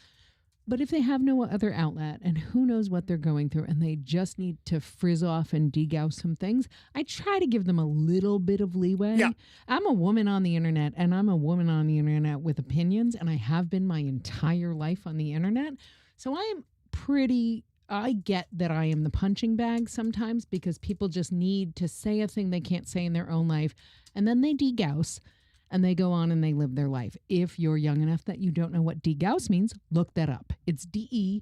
But if they have no other outlet and who knows what they're going through and they just need to frizz off and degauss some things, I try to give them a little bit of leeway. Yeah. I'm a woman on the internet, and I'm a woman on the internet with opinions, and I have been my entire life on the internet. So I get that I am the punching bag sometimes because people just need to say a thing they can't say in their own life, and then they degauss. And they go on and they live their life. If you're young enough that you don't know what degauss means, look that up. It's DE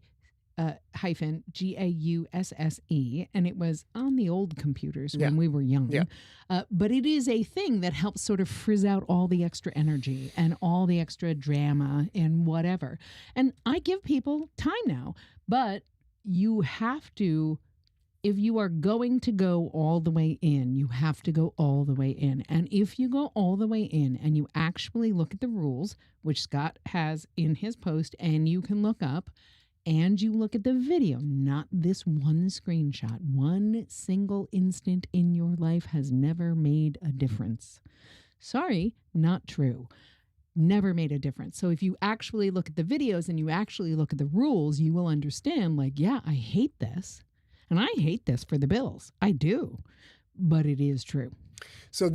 hyphen GAUSSE, and it was on the old computers when we were young. Yeah. But it is a thing that helps sort of frizz out all the extra energy and all the extra drama and whatever. And I give people time now, but you have to. If you are going to go all the way in, you have to go all the way in. And if you go all the way in and you actually look at the rules, which Scott has in his post and you can look up, and you look at the video, not this one screenshot, one single instant in your life has never made a difference. Sorry, not true. Never made a difference. So if you actually look at the videos and you actually look at the rules, you will understand, like, yeah, I hate this. And I hate this for the Bills. I do. But it is true. So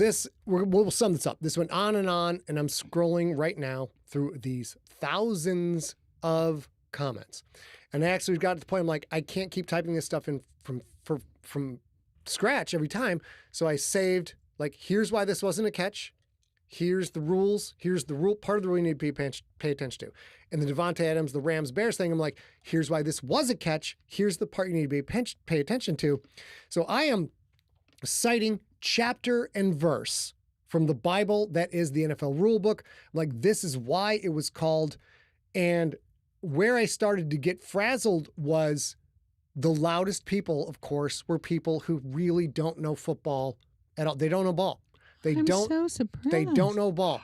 we'll sum this up. This went on, and I'm scrolling right now through these thousands of comments. And I actually got to the point, I'm like, I can't keep typing this stuff in from scratch every time. So I saved, like, here's why this wasn't a catch. Here's the rules. Here's the rule. Part of the rule you need to pay attention to. And the Devontae Adams, the Rams-Bears thing, I'm like, here's why this was a catch. Here's the part you need to pay attention to. So I am citing chapter and verse from the Bible that is the NFL rule book. Like, this is why it was called. And where I started to get frazzled was the loudest people, of course, were people who really don't know football at all. They don't know ball. I'm so surprised. They don't know ball.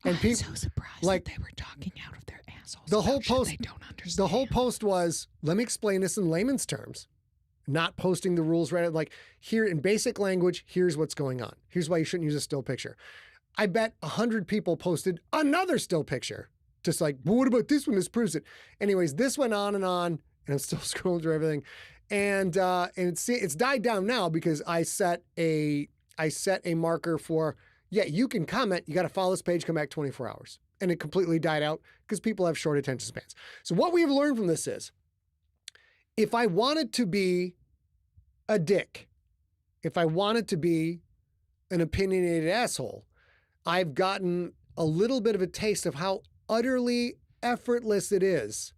And I'm so surprised that they were talking out of their assholes. The whole post, they don't understand. The whole post was, let me explain this in layman's terms, not posting the rules right. Like, here in basic language, here's what's going on. Here's why you shouldn't use a still picture. I bet 100 people posted another still picture. Just like, but what about this one? This proves it. Anyways, this went on, and I'm still scrolling through everything. And it's died down now because I set a marker for, yeah, you can comment. You got to follow this page, come back 24 hours. And it completely died out because people have short attention spans. So what we have learned from this is, if I wanted to be a dick, if I wanted to be an opinionated asshole, I've gotten a little bit of a taste of how utterly effortless it is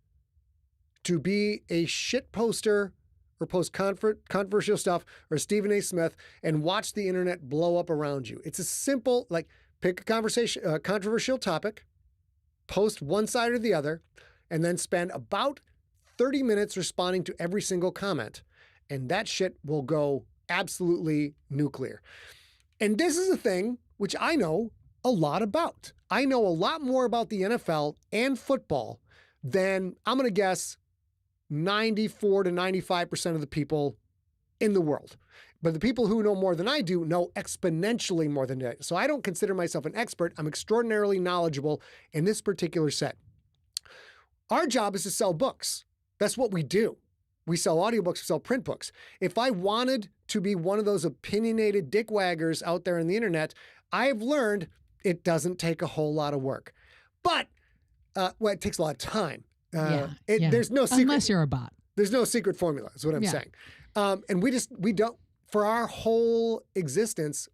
to be a shit poster or post controversial stuff or Stephen A. Smith and watch the internet blow up around you. It's a simple, like, pick a controversial topic, post one side or the other, and then spend about 30 minutes responding to every single comment. And that shit will go absolutely nuclear. And this is a thing which I know a lot about. I know a lot more about the NFL and football than, I'm going to guess, 94 to 95% of the people in the world. But the people who know more than I do know exponentially more than I do. So I don't consider myself an expert. I'm extraordinarily knowledgeable in this particular set. Our job is to sell books. That's what we do. We sell audiobooks, we sell print books. If I wanted to be one of those opinionated dickwaggers out there on the internet, I've learned it doesn't take a whole lot of work. But, it takes a lot of time. There's no secret. Unless you're a bot. There's no secret formula, is what I'm saying. And we don't, for our whole existence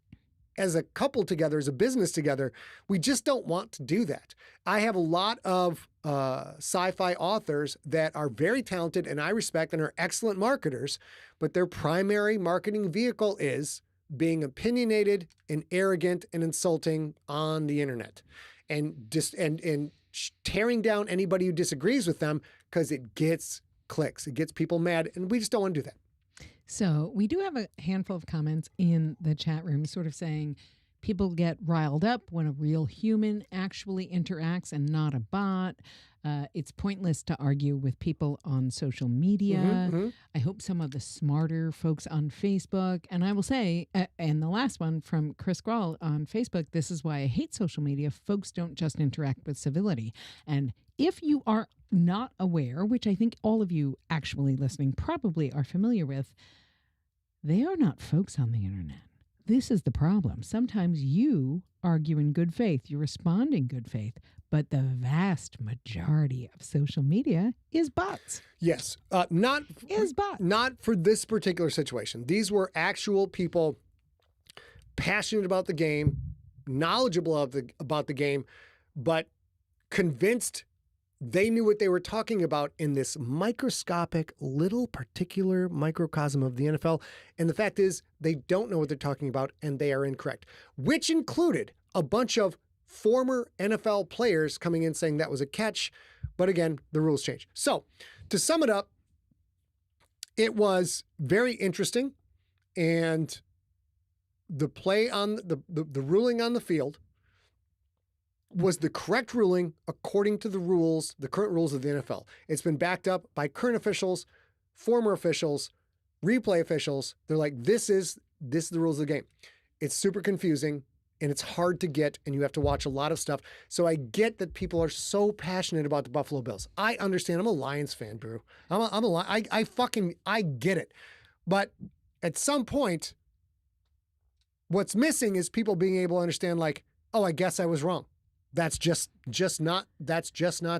as a couple together, as a business together, we just don't want to do that. I have a lot of sci-fi authors that are very talented and I respect and are excellent marketers, but their primary marketing vehicle is being opinionated and arrogant and insulting on the internet and tearing down anybody who disagrees with them because it gets clicks. It gets people mad, and we just don't want to do that. So we do have a handful of comments in the chat room sort of saying people get riled up when a real human actually interacts and not a bot. It's pointless to argue with people on social media. I hope some of the smarter folks on Facebook, and I will say, and the last one from Chris Grawl on Facebook, this is why I hate social media. Folks don't just interact with civility. And if you are not aware, which I think all of you actually listening probably are familiar with, they are not folks on the internet. This is the problem. Sometimes you argue in good faith, you respond in good faith, but the vast majority of social media is bots. Yes, not for this particular situation. These were actual people passionate about the game, knowledgeable about the game, but convinced they knew what they were talking about in this microscopic little particular microcosm of the NFL. And the fact is, they don't know what they're talking about and they are incorrect, which included a bunch of former NFL players coming in saying that was a catch. But again, the rules change. So to sum it up, it was very interesting. And the play on the ruling on the field was the correct ruling according to the rules, the current rules of the NFL. It's been backed up by current officials, former officials, replay officials. They're like, this is the rules of the game. It's super confusing and it's hard to get, and you have to watch a lot of stuff. So I get that people are so passionate about the Buffalo Bills. I understand. I'm a Lions fan, Brew. I get it. But at some point, what's missing is people being able to understand, like, oh, I guess I was wrong. That's just not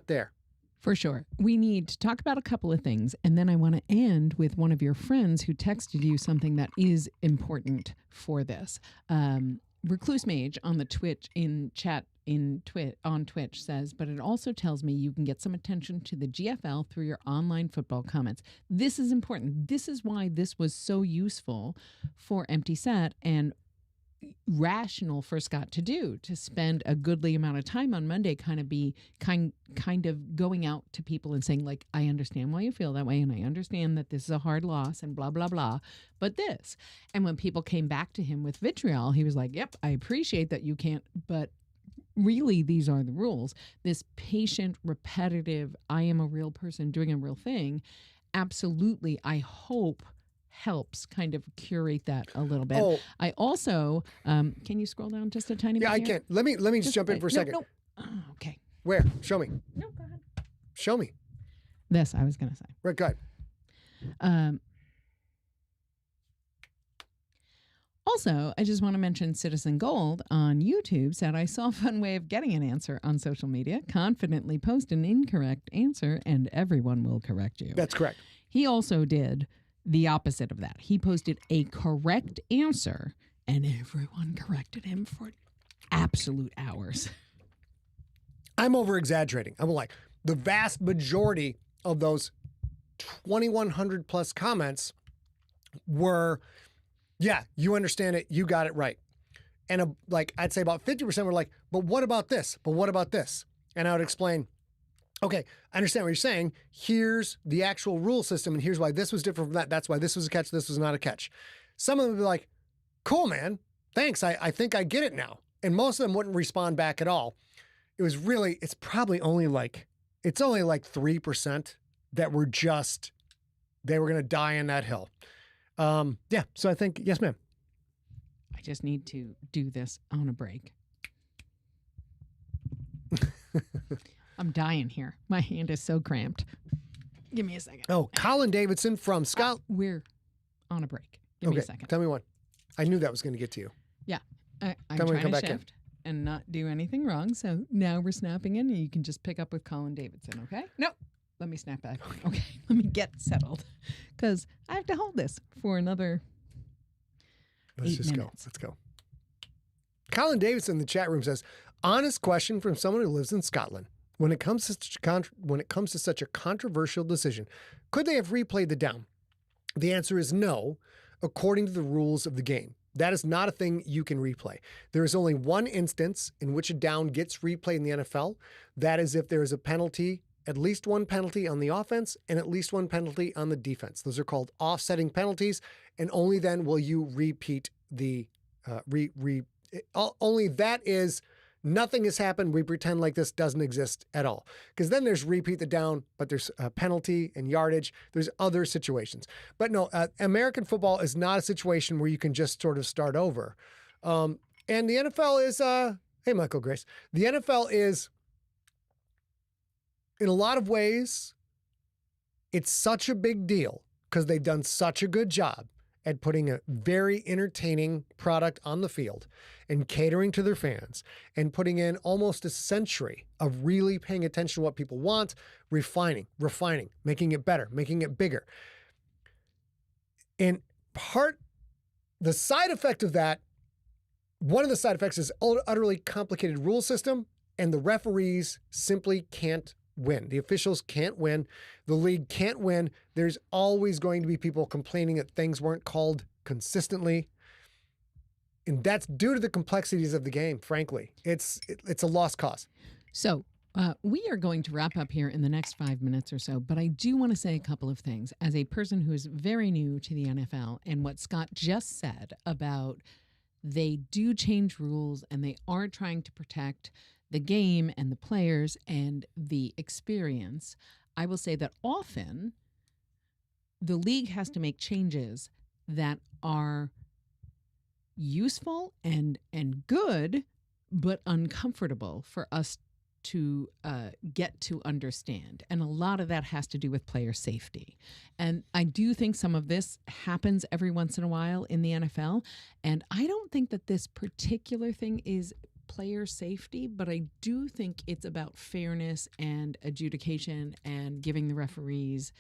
there. For sure. We need to talk about a couple of things, and then I want to end with one of your friends who texted you something that is important for this. Recluse Mage on the Twitch in chat on Twitch says, but it also tells me you can get some attention to the GFL through your online football comments. This is important. This is why this was so useful for Empty Set and rational for Scott to do, to spend a goodly amount of time on Monday kind of going out to people and saying, like, I understand why you feel that way, and I understand that this is a hard loss and blah blah blah, but this. And when people came back to him with vitriol, he was like, yep, I appreciate that you can't, but really these are the rules. This patient, repetitive, I am a real person doing a real thing, absolutely, I hope helps kind of curate that a little bit. Oh. I also, can you scroll down just a tiny bit? Yeah, I here? can. Let me just jump in for a second. No. Oh, okay. Where? Show me. No, go ahead. Show me. This I was going to say. Right, go ahead. Also, I just want to mention Citizen Gold on YouTube said, I saw a fun way of getting an answer on social media. Confidently post an incorrect answer and everyone will correct you. That's correct. He also did the opposite of that. He posted a correct answer and everyone corrected him for absolute hours. I'm over exaggerating. I'm like, the vast majority of those 2,100 plus comments were, yeah, you understand it, you got it right. And like, I'd say about 50% were like, but what about this? But what about this? And I would explain, okay, I understand what you're saying. Here's the actual rule system, and here's why this was different from that. That's why this was a catch, this was not a catch. Some of them would be like, cool, man. Thanks. I think I get it now. And most of them wouldn't respond back at all. It was really, it's only like 3% that were just, they were going to die in that hill. Yeah. So I think, yes, ma'am. I just need to do this on a break. I'm dying here. My hand is so cramped. Give me a second. Oh, Colin Davidson from Scott. We're on a break. Give me a second. Tell me one. I knew that was going to get to you. Yeah. I'm Then we trying come to back in. shift and not do anything wrong. So now we're snapping in and you can just pick up with Colin Davidson, okay? No. Let me snap back. Okay. Let me get settled because I have to hold this for another 8 minutes. Let's go. Colin Davidson in the chat room says, honest question from someone who lives in Scotland. When it comes to such a controversial decision, could they have replayed the down? The answer is no, according to the rules of the game. That is not a thing you can replay. There is only one instance in which a down gets replayed in the NFL. That is if there is a penalty, at least one penalty on the offense and at least one penalty on the defense. Those are called offsetting penalties, and only then will you repeat the only that is nothing has happened. We pretend like this doesn't exist at all. Because then there's repeat the down, but there's a penalty and yardage. There's other situations. But no, American football is not a situation where you can just sort of start over. And the NFL is, hey, Michael Grace. The NFL is, in a lot of ways, it's such a big deal because they've done such a good job at putting a very entertaining product on the field and catering to their fans and putting in almost a century of really paying attention to what people want, refining, making it better, making it bigger. And the side effect of that, one of the side effects is utterly complicated rule system, and the referees simply can't win. The officials can't win. The league can't win. There's always going to be people complaining that things weren't called consistently. And that's due to the complexities of the game, frankly. It's a lost cause. So we are going to wrap up here in the next 5 minutes or so, but I do want to say a couple of things. As a person who is very new to the NFL, and what Scott just said about they do change rules and they are trying to protect the game and the players and the experience, I will say that often the league has to make changes that are useful and good, but uncomfortable for us to get to understand. And a lot of that has to do with player safety. And I do think some of this happens every once in a while in the NFL. And I don't think that this particular thing is player safety, but I do think it's about fairness and adjudication and giving the referees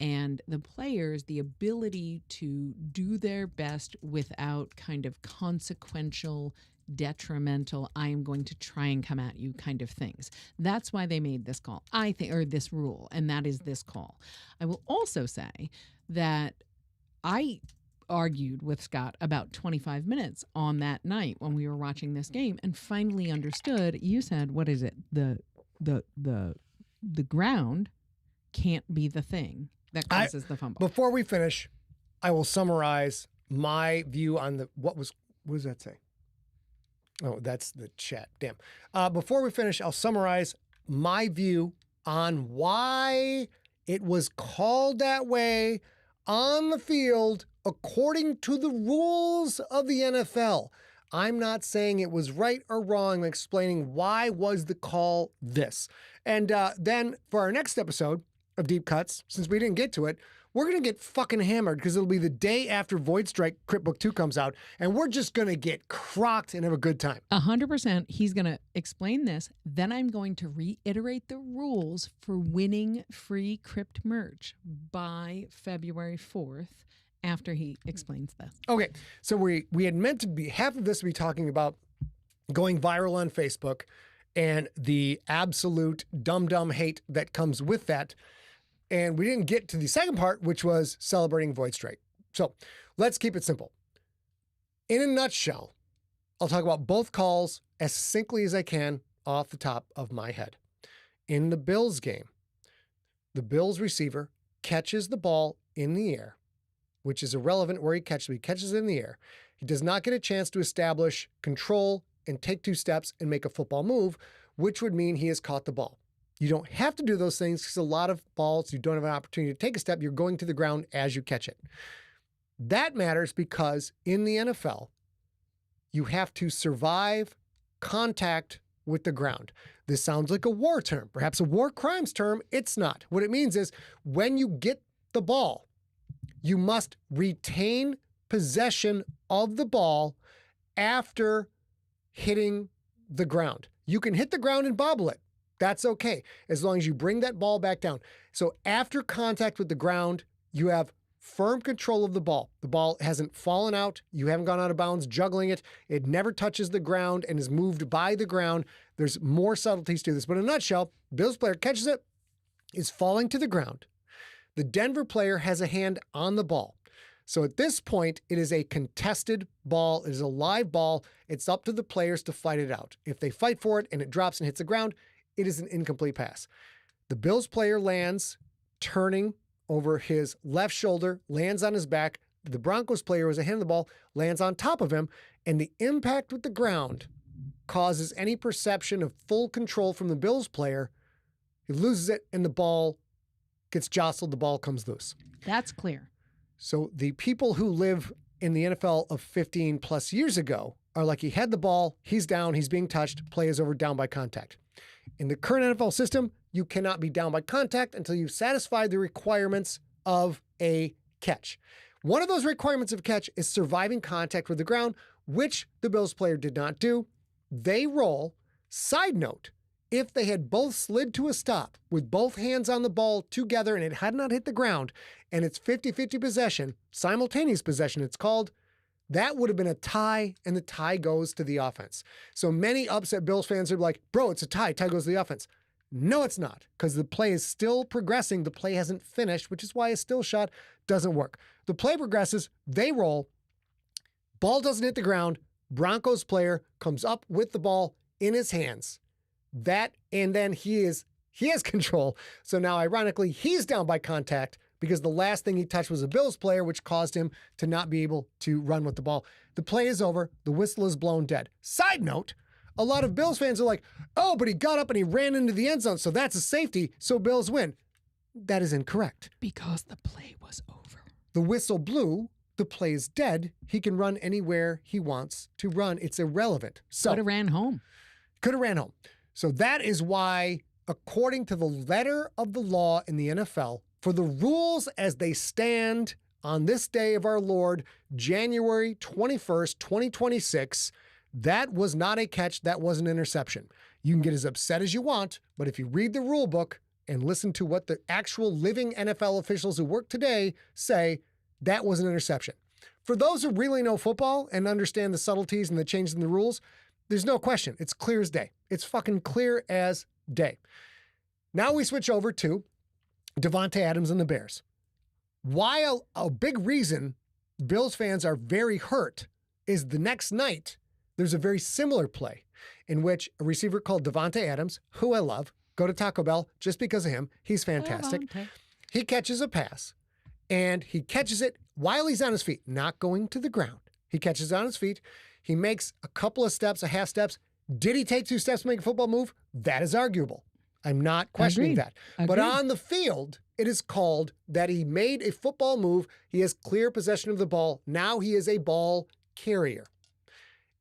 and the players the ability to do their best without kind of consequential, detrimental, I am going to try and come at you kind of things. That's why they made this call, I think, or this rule, and that is this call. I will also say that I argued with Scott about 25 minutes on that night when we were watching this game and finally understood. You said, what is it? The ground can't be the thing that causes the fumble. Before we finish, I will summarize my view on what does that say? Oh, that's the chat. Damn. Before we finish, I'll summarize my view on why it was called that way on the field according to the rules of the NFL. I'm not saying it was right or wrong. I'm explaining why was the call this. And then for our next episode of Deep Cuts, since we didn't get to it, we're going to get fucking hammered because it'll be the day after VOIDSTRIKE Crypt Book II comes out, and we're just going to get crocked and have a good time. 100%. He's going to explain this. Then I'm going to reiterate the rules for winning free Crypt merch by February 4th after he explains this. Okay, so we had meant to be, half of this to be talking about going viral on Facebook and the absolute dumb hate that comes with that. And we didn't get to the second part, which was celebrating VOIDSTRIKE. So let's keep it simple. In a nutshell, I'll talk about both calls as succinctly as I can off the top of my head. In the Bills game, the Bills receiver catches the ball in the air, which is irrelevant where he catches it. He catches it in the air. He does not get a chance to establish control and take 2 steps and make a football move, which would mean he has caught the ball. You don't have to do those things because a lot of balls, you don't have an opportunity to take a step. You're going to the ground as you catch it. That matters because in the NFL, you have to survive contact with the ground. This sounds like a war term, perhaps a war crimes term. It's not. What it means is when you get the ball, you must retain possession of the ball after hitting the ground. You can hit the ground and bobble it. That's okay, as long as you bring that ball back down. So after contact with the ground, you have firm control of the ball. The ball hasn't fallen out. You haven't gone out of bounds juggling it. It never touches the ground and is moved by the ground. There's more subtleties to this. But in a nutshell, Bills player catches it, is falling to the ground. The Denver player has a hand on the ball. So at this point, it is a contested ball. It is a live ball. It's up to the players to fight it out. If they fight for it and it drops and hits the ground, it is an incomplete pass. The Bills player lands, turning over his left shoulder, lands on his back. The Broncos player who has a hand on the ball, lands on top of him, and the impact with the ground causes any perception of full control from the Bills player. He loses it, and the ball gets jostled. The ball comes loose. That's clear. So the people who live in the NFL of 15 plus years ago are like, he had the ball, he's down, he's being touched, play is over, down by contact. In the current NFL system, you cannot be down by contact until you've satisfied the requirements of a catch. One of those requirements of catch is surviving contact with the ground, which the Bills player did not do. They roll. Side note, if they had both slid to a stop with both hands on the ball together and it had not hit the ground, and it's 50-50 possession, simultaneous possession it's called, that would have been a tie, and the tie goes to the offense. So many upset Bills fans are like, bro, it's a tie. Tie goes to the offense. No, it's not, because the play is still progressing. The play hasn't finished, which is why a still shot doesn't work. The play progresses. They roll. Ball doesn't hit the ground. Broncos player comes up with the ball in his hands. And then he has control. So now, ironically, he's down by contact, because the last thing he touched was a Bills player, which caused him to not be able to run with the ball. The play is over. The whistle is blown dead. Side note, a lot of Bills fans are like, oh, but he got up and he ran into the end zone, so that's a safety, so Bills win. That is incorrect. Because the play was over. The whistle blew. The play is dead. He can run anywhere he wants to run. It's irrelevant. So could have ran home. So that is why, according to the letter of the law in the NFL, for the rules as they stand on this day of our Lord, January 21st, 2026, that was not a catch. That was an interception. You can get as upset as you want, but if you read the rule book and listen to what the actual living NFL officials who work today say, that was an interception. For those who really know football and understand the subtleties and the changes in the rules, there's no question. It's clear as day. It's fucking clear as day. Now we switch over to Davante Adams and the Bears. While a big reason Bills fans are very hurt is the next night, there's a very similar play in which a receiver called Davante Adams, who I love, go to Taco Bell just because of him. He's fantastic. He catches a pass, and he catches it while he's on his feet, not going to the ground. He catches it on his feet. He makes a couple of steps, a half steps. Did he take 2 steps to make a football move? That is arguable. I'm not questioning that. But on the field, it is called that he made a football move. He has clear possession of the ball. Now he is a ball carrier.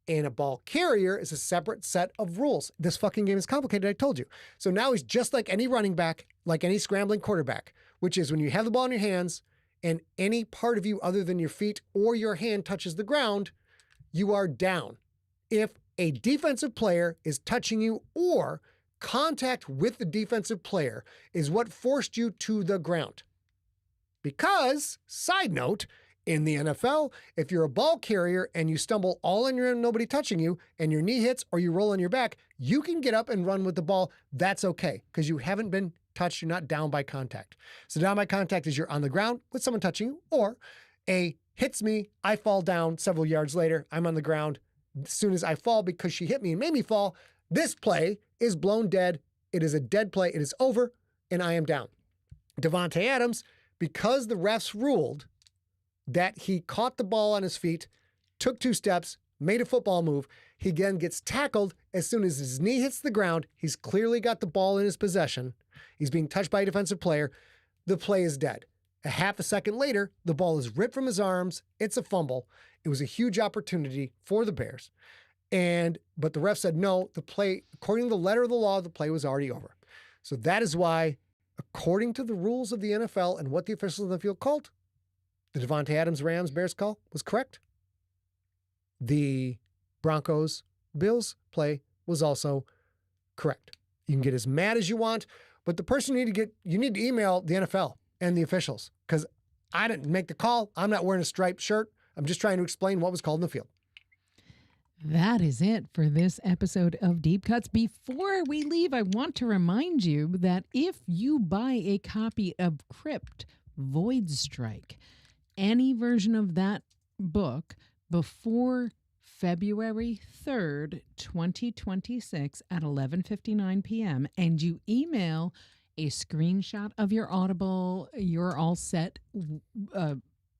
And a ball carrier is a separate set of rules. This fucking game is complicated, I told you. So now he's just like any running back, like any scrambling quarterback, which is when you have the ball in your hands and any part of you other than your feet or your hand touches the ground, you are down. If a defensive player is touching you or contact with the defensive player is what forced you to the ground. Because, side note, in the NFL, if you're a ball carrier and you stumble all on your own, nobody touching you, and your knee hits or you roll on your back, you can get up and run with the ball. That's okay, because you haven't been touched. You're not down by contact. So down by contact is you're on the ground with someone touching you, or a hits me, I fall down several yards later, I'm on the ground. As soon as I fall because she hit me and made me fall, this play is blown dead. It is a dead play. It is over, and I am down. Davante Adams, because the refs ruled that he caught the ball on his feet, took 2 steps, made a football move, he again gets tackled. As soon as his knee hits the ground, he's clearly got the ball in his possession. He's being touched by a defensive player. The play is dead. A half a second later, the ball is ripped from his arms. It's a fumble. It was a huge opportunity for the Bears. But the ref said, no, the play, according to the letter of the law, the play was already over. So that is why, according to the rules of the NFL and what the officials on the field called, the Davante Adams Rams Bears call was correct. The Broncos Bills play was also correct. You can get as mad as you want, but the person you need to email the NFL and the officials, because I didn't make the call. I'm not wearing a striped shirt. I'm just trying to explain what was called in the field. That is it for this episode of Deep Cuts. Before we leave, I want to remind you that if you buy a copy of Crypt VOIDSTRIKE, any version of that book before February 3rd, 2026 at 11:59 p.m., and you email a screenshot of your Audible, your all set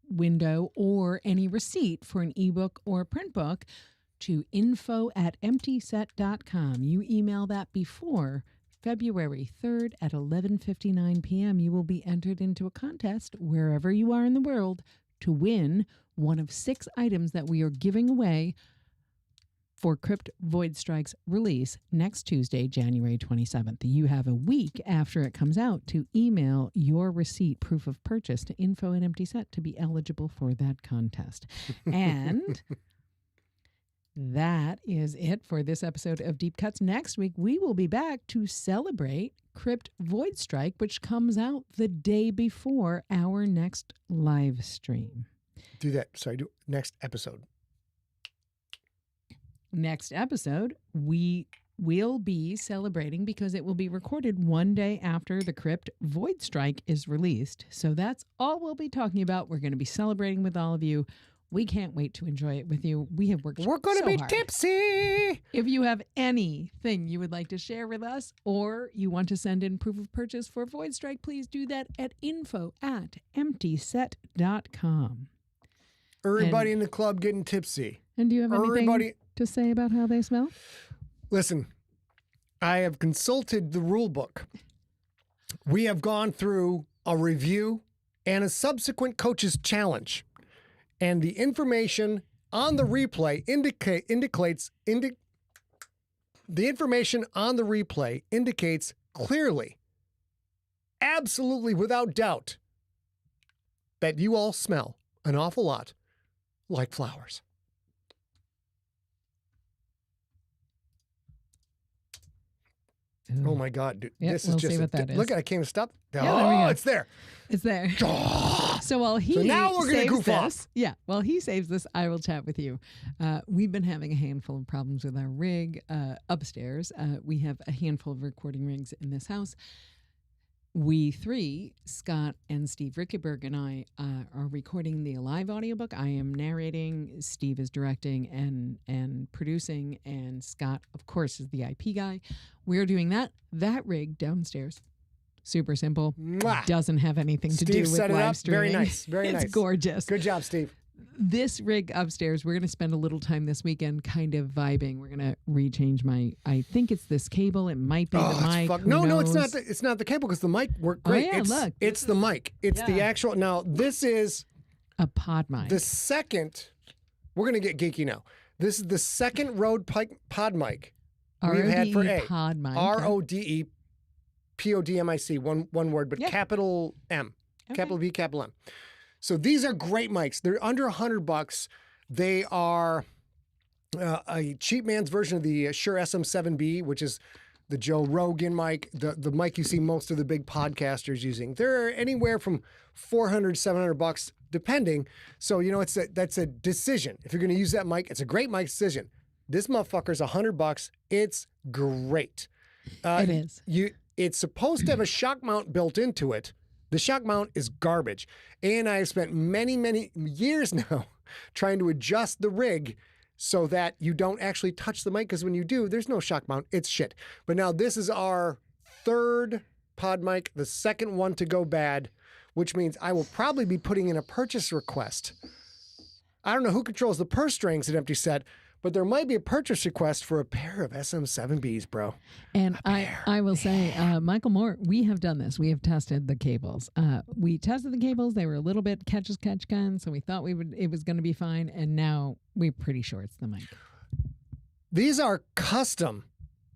window, or any receipt for an ebook or a print book to info@emptyset.com. You email that before February 3rd at 11:59 p.m. You will be entered into a contest wherever you are in the world to win one of 6 items that we are giving away for Crypt VOIDSTRIKE's release next Tuesday, January 27th. You have a week after it comes out to email your receipt, proof of purchase, to info@emptyset to be eligible for that contest. And that is it for this episode of Deep Cuts. Next week, we will be back to celebrate Crypt VOIDSTRIKE, which comes out the day before our next live stream. Do that. Sorry, do next episode. Next episode, we will be celebrating because it will be recorded one day after the Crypt VOIDSTRIKE is released. So that's all we'll be talking about. We're going to be celebrating with all of you. We can't wait to enjoy it with you. We have worked We're going to so be hard. tipsy. If you have anything you would like to share with us, or you want to send in proof of purchase for VOIDSTRIKE, please do that at info@emptyset.com. Everybody in the club getting tipsy. And do you have anything to say about how they smell? Listen, I have consulted the rule book. We have gone through a review and a subsequent coach's challenge. And the information on the replay indicates clearly, absolutely without doubt, that you all smell an awful lot like flowers. Oh my God, dude. Yep, This is we'll just see what that look is. at it. I can't even stop. there we go. It's there. It's there. So while he So now we're gonna saves goof off. this, while he saves this, I will chat with you. We've been having a handful of problems with our rig upstairs. We have a handful of recording rigs in this house. We three, Scott and Steve Rickeberg and I, are recording the live audiobook. I am narrating, Steve is directing and producing, and Scott, of course, is the IP guy. We're doing that. That rig downstairs, super simple, Mwah. doesn't have anything to Steve do with set it live up. streaming. Very nice. Very it's nice. gorgeous. Good job, Steve. This rig upstairs, we're going to spend a little time this weekend kind of vibing. We're going to rechange I think it's this cable. It might be the mic. Who No, it's knows? not. It's not the cable because the mic worked great. yeah, it's, look. it's the mic. It's the actual. Now this is A pod mic. the second. We're gonna get geeky now. This is the second Rode pod mic we've had for RODE A. pod mic. RODE PODMIC. One word, but Yep. capital M, capital V, capital M. So these are great mics. They're under $100. They are a cheap man's version of the Shure SM7B, which is the Joe Rogan mic, the mic you see most of the big podcasters using. They're anywhere from $400, $700, depending. So, you know, that's a decision. If you're going to use that mic, it's a great mic decision. This motherfucker's $100. It's great. It is. It's supposed to have a shock mount built into it. The shock mount is garbage. And I have spent many, many years now trying to adjust the rig so that you don't actually touch the mic, because when you do, there's no shock mount. It's shit. But now this is our third pod mic, the second one to go bad, which means I will probably be putting in a purchase request. I don't know who controls the purse strings at Empty Set, but there might be a purchase request for a pair of SM7Bs, bro. And I will say, Michael Moore, we have done this. We have tested the cables. We tested the cables. They were a little bit catch as catch can, so we thought it was going to be fine. And now we're pretty sure it's the mic. These are custom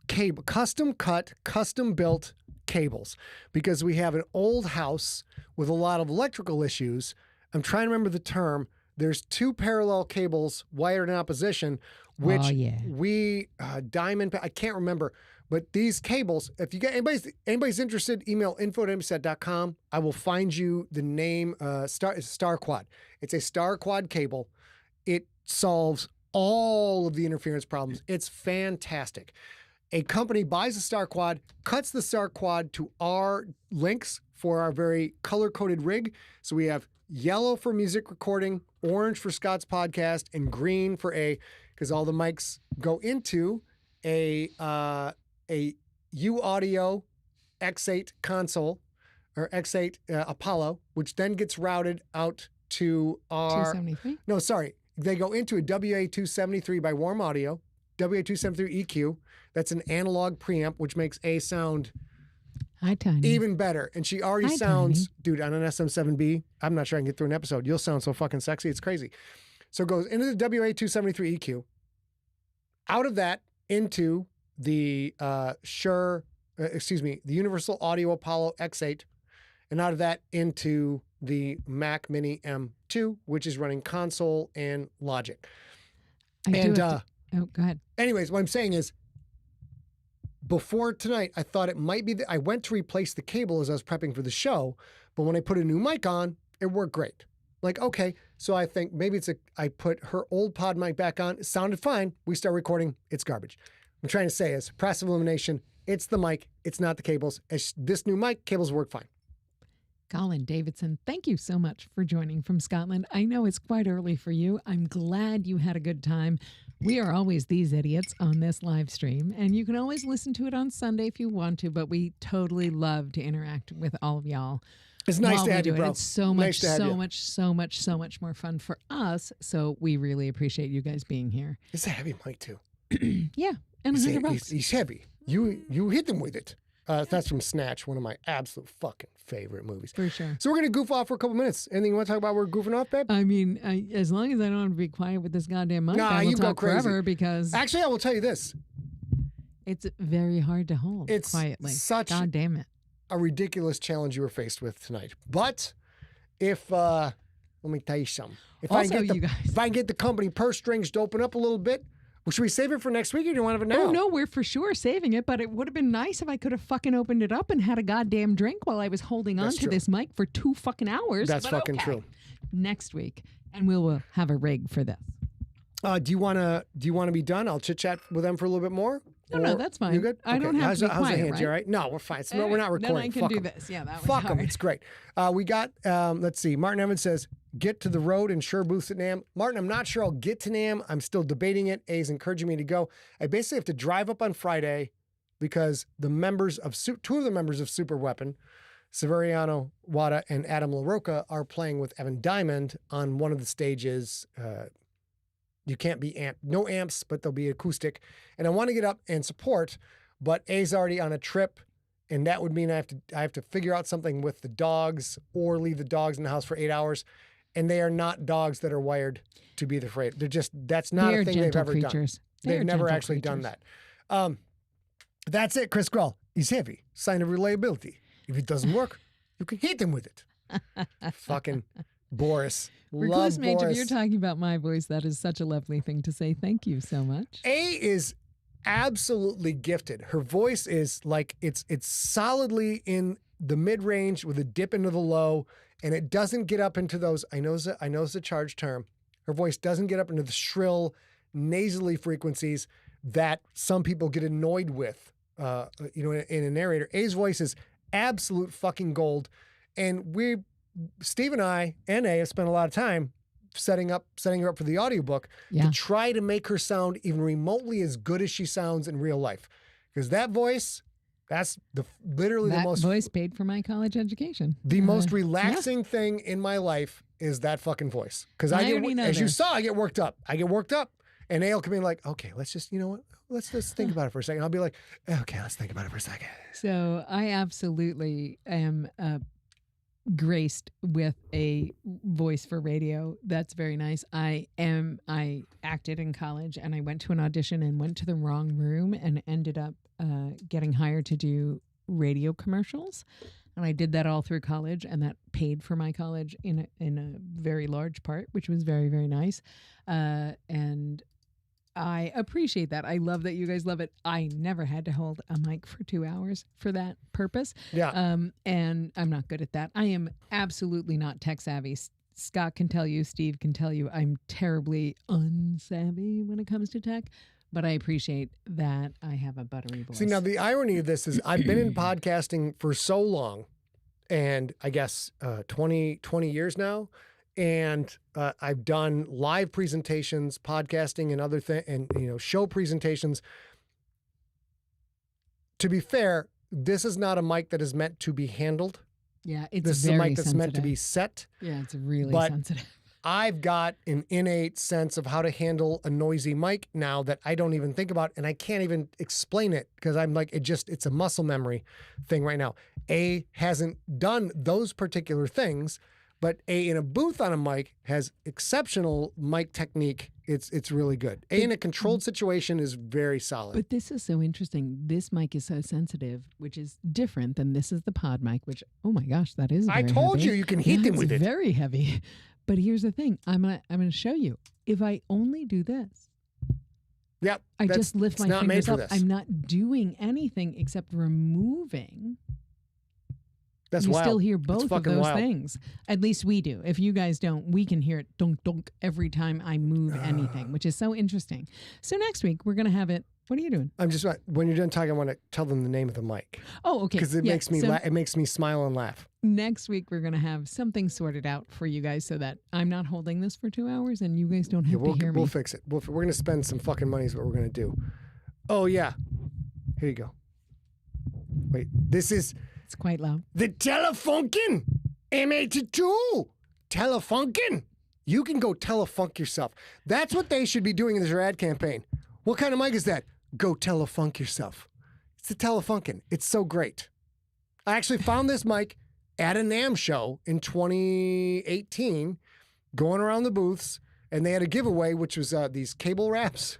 cut, custom built cables, because we have an old house with a lot of electrical issues. I'm trying to remember the term. There's two parallel cables wired in opposition, which we diamond. I can't remember, but these cables. If you get anybody's interested, email info@emptyset.com. I will find you the name. Star Quad. It's a Star Quad cable. It solves all of the interference problems. It's fantastic. A company buys a Star Quad, cuts the Star Quad to our links for our very color-coded rig. So we have yellow for music recording, orange for Scott's podcast, and green for because all the mics go into a U Audio X8 console or X8 Apollo, which then gets routed out to our 273? No, sorry. They go into a WA273 by Warm Audio, WA273 EQ. That's an analog preamp, which makes A sound Hi, Tiny. even better. And she already Hi, sounds, Tiny. dude, on an SM7B. I'm not sure I can get through an episode. You'll sound so fucking sexy. It's crazy. So it goes into the WA273 EQ. Out of that into the the Universal Audio Apollo X8. And out of that into the Mac Mini M2, which is running console and Logic. Oh, go ahead. Anyways, what I'm saying is, before tonight, I thought it might be I went to replace the cable as I was prepping for the show, but when I put a new mic on, it worked great. Like, okay, so I think maybe I put her old pod mic back on. It sounded fine. We start recording. It's garbage. What I'm trying to say is, passive elimination, it's the mic. It's not the cables. This new mic, cables work fine. Colin Davidson, thank you so much for joining from Scotland. I know it's quite early for you. I'm glad you had a good time. We are always these idiots on this live stream, and you can always listen to it on Sunday if you want to, but we totally love to interact with all of y'all. It's nice while to we have do you, it. bro. It's so Nice much, to have so you. much more fun for us, so we really appreciate you guys being here. It's a heavy mic, too. Yeah, and $100. He's heavy. You hit them with it. That's from Snatch, one of my absolute fucking favorite movies. For sure. So we're going to goof off for a couple minutes. Anything you want to talk about we're goofing off, babe? I mean, as long as I don't have to be quiet with this goddamn mic, Nah, I will you go talk crazy. forever because Actually, I will tell you this. it's very hard to hold It's quietly. such God damn it. a ridiculous challenge you were faced with tonight. But if, let me tell you something. If Also, I you guys. can get the company purse strings to open up a little bit, Well, should we save it for next week or do you want to have it now? Oh, no, we're for sure saving it, but it would have been nice if I could have fucking opened it up and had a goddamn drink while I was holding on That's to true. this mic for 2 fucking hours. That's But fucking okay. true. Next week, and we will have a rig for this. Do you want to be done? I'll chit chat with them for a little bit more. No, Or- that's fine. You good? I don't have how's, to be how's quiet, the hands? You all right? right? No, we're fine. So, All we're not right, recording. Then I can Fuck do 'em. this. Yeah, that was Fuck them. hard. It's great. We got, let's see. Martin Evans says, get to the road and sure booths at NAMM. Martin, I'm not sure I'll get to NAMM. I'm still debating it. A's encouraging me to go. I basically have to drive up on Friday because two of the members of Super Weapon, Severiano Wada and Adam LaRocca, are playing with Evan Diamond on one of the stages. You can't be no amps, but there'll be acoustic. And I want to get up and support, but A's already on a trip, and that would mean I have to figure out something with the dogs or leave the dogs in the house for 8 hours. And they are not dogs that are wired to be afraid. That's not They're a thing they've gentle ever creatures. done. They've They're never gentle actually done creatures. that. That's it, Chris Grell. He's heavy. Sign of reliability. If it doesn't work, you can hit him with it. Fucking Boris. Recluse Love Mage, if Boris. you're talking about my voice, that is such a lovely thing to say. Thank you so much. A is absolutely gifted. Her voice is like it's solidly in the mid range with a dip into the low, and it doesn't get up into those. I know it's a charged term. Her voice doesn't get up into the shrill, nasally frequencies that some people get annoyed with. In a narrator, A's voice is absolute fucking gold, and Steve and I and A have spent a lot of time setting her up for the audiobook Yeah. to try to make her sound even remotely as good as she sounds in real life. Because that voice, that's literally the That most voice paid for my college education. most relaxing thing in my life is that fucking voice. Because I already know as you this. saw, I get worked up. And A'll come in like, okay, let's just, you know what? Let's just think about it for a second. I'll be like, okay, let's think about it for a second. So I absolutely am graced with a voice for radio. That's very nice. I acted in college, and I went to an audition and went to the wrong room and ended up getting hired to do radio commercials. And I did that all through college, and that paid for my college in a very large part, which was very, very nice. And I appreciate that. I love that you guys love it. I never had to hold a mic for 2 hours for that purpose. Yeah. And I'm not good at that. I am absolutely not tech savvy. Scott can tell you, Steve can tell you, I'm terribly unsavvy when it comes to tech. But I appreciate that I have a buttery voice. See, now the irony of this is I've been in podcasting for so long, and I guess 20 years now. And I've done live presentations, podcasting, and other things, and show presentations. To be fair, this is not a mic that is meant to be handled. Yeah, it's This is a very mic that's meant to be sensitive. set. Yeah, it's really But sensitive. I've got an innate sense of how to handle a noisy mic now that I don't even think about, and I can't even explain it because I'm like, it's a muscle memory thing right now. A hasn't done those particular things, but A in a booth on a mic has exceptional mic technique. It's really good. A in a controlled situation is very solid. But this is so interesting. This mic is so sensitive, which is different than this is the pod mic, which, oh my gosh, that is I very told heavy. you can hit them It's with it. very heavy. But here's the thing. I'm gonna show you. If I only do this, Yep. I just lift my not made fingers for up. this. I'm not doing anything except removing. That's you wild. still hear It's both of fucking those wild. things. At least we do. If you guys don't, we can hear it dunk dunk every time I move anything, which is so interesting. So next week we're gonna have it. What are you doing? I'm just when you're done talking, I want to tell them the name of the mic Oh, okay. because it Yeah, makes me so it makes me smile and laugh. next week we're gonna have something sorted out for you guys so that I'm not holding this for 2 hours and you guys don't have to hear me. We'll fix it. We're going to spend some fucking money is what we're going to do. Oh, yeah. Here you go. Wait, this is It's quite loud. the Telefunken M82. Telefunken. You can go telefunk yourself. That's what they should be doing in this ad campaign. What kind of mic is that? Go telefunk yourself. It's the Telefunken. It's so great. I actually found this mic at a NAMM show in 2018, going around the booths, and they had a giveaway, which was these cable wraps.